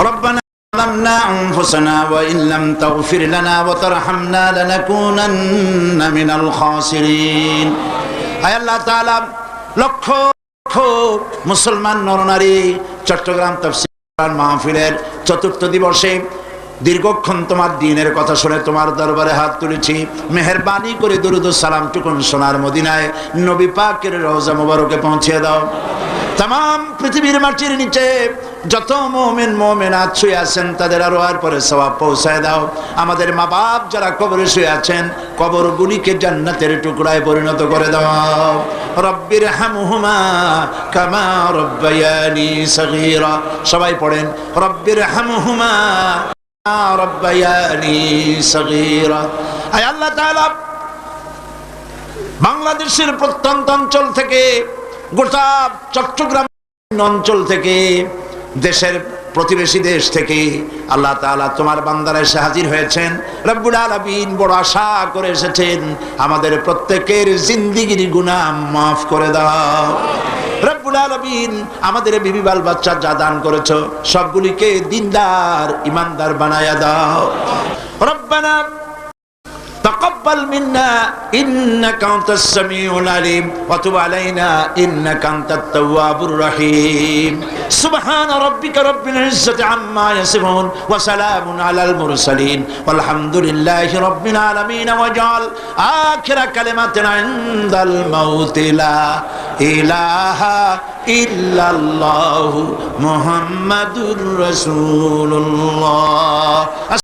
রব্বানা ظلمنا أنفسنا وإن لم تغفر لنا وترحمنا لنكونن من الخاسرين। আয় আল্লাহ তাআলা, লক্ষ লক্ষ মুসলমান নরনারী চট্টগ্রাম তাফসীর মাহফিলের ৪র্থ দিবসে দীর্ঘক্ষণ তোমার দ্বীনের কথা শুনে তোমার দরবারে হাত তুলেছি। মেহেরবানি করে দুরুদ ও সালাম টুকুন সোনার মদিনায় নবী পাকের রওজা মুবারকে পৌঁছে দাও। तमाम পৃথিবীর মাটির নিচে যত মুমিন মুমিনাত শুয়ে আছেন তাদের আরোয়ার পরে সওয়াব পৌঁছায় দাও। আমাদের মা বাপ যারা কবরে শুয়ে আছেন, কবরগুলিকে জান্নাতের টুকরায় পরিণত করে দাও। রব্বির হামহুমা কামা রব্বায়ানি সগীরা। সবাই পড়েন, রব্বির হামহুমা কামা রব্বায়ানি সগীরা। আয় আল্লাহ তাআলা, বাংলাদেশের প্রত্যন্ত অঞ্চল থেকে, গোটা চট্টগ্রাম অঞ্চল থেকে, দেশের প্রতিবেশী দেশ থেকে আল্লাহ তাআলা তোমার বান্দারা এসে হাজির হয়েছেন। রব্বুল আলামিন বড় আশা করে এসেছেন, আমাদের প্রত্যেকের জিন্দেগির গুনাহ মাফ করে দাও। রব্বুল আলামিন আমাদের বিবি বাল বাচ্চা যা দান করেছো সবগুলিকে দিনদার ইমানদার বানায়া দাও। রব্বানা تقبل منا إنك أنت السميع العليم وتب علينا إنك أنت التواب الرحيم سبحان ربك رب العزة عما يصفون وسلام على المرسلين والحمد لله رب العالمين واجعل آخر كلمتنا عند الموت لا إله إلا الله محمد رسول الله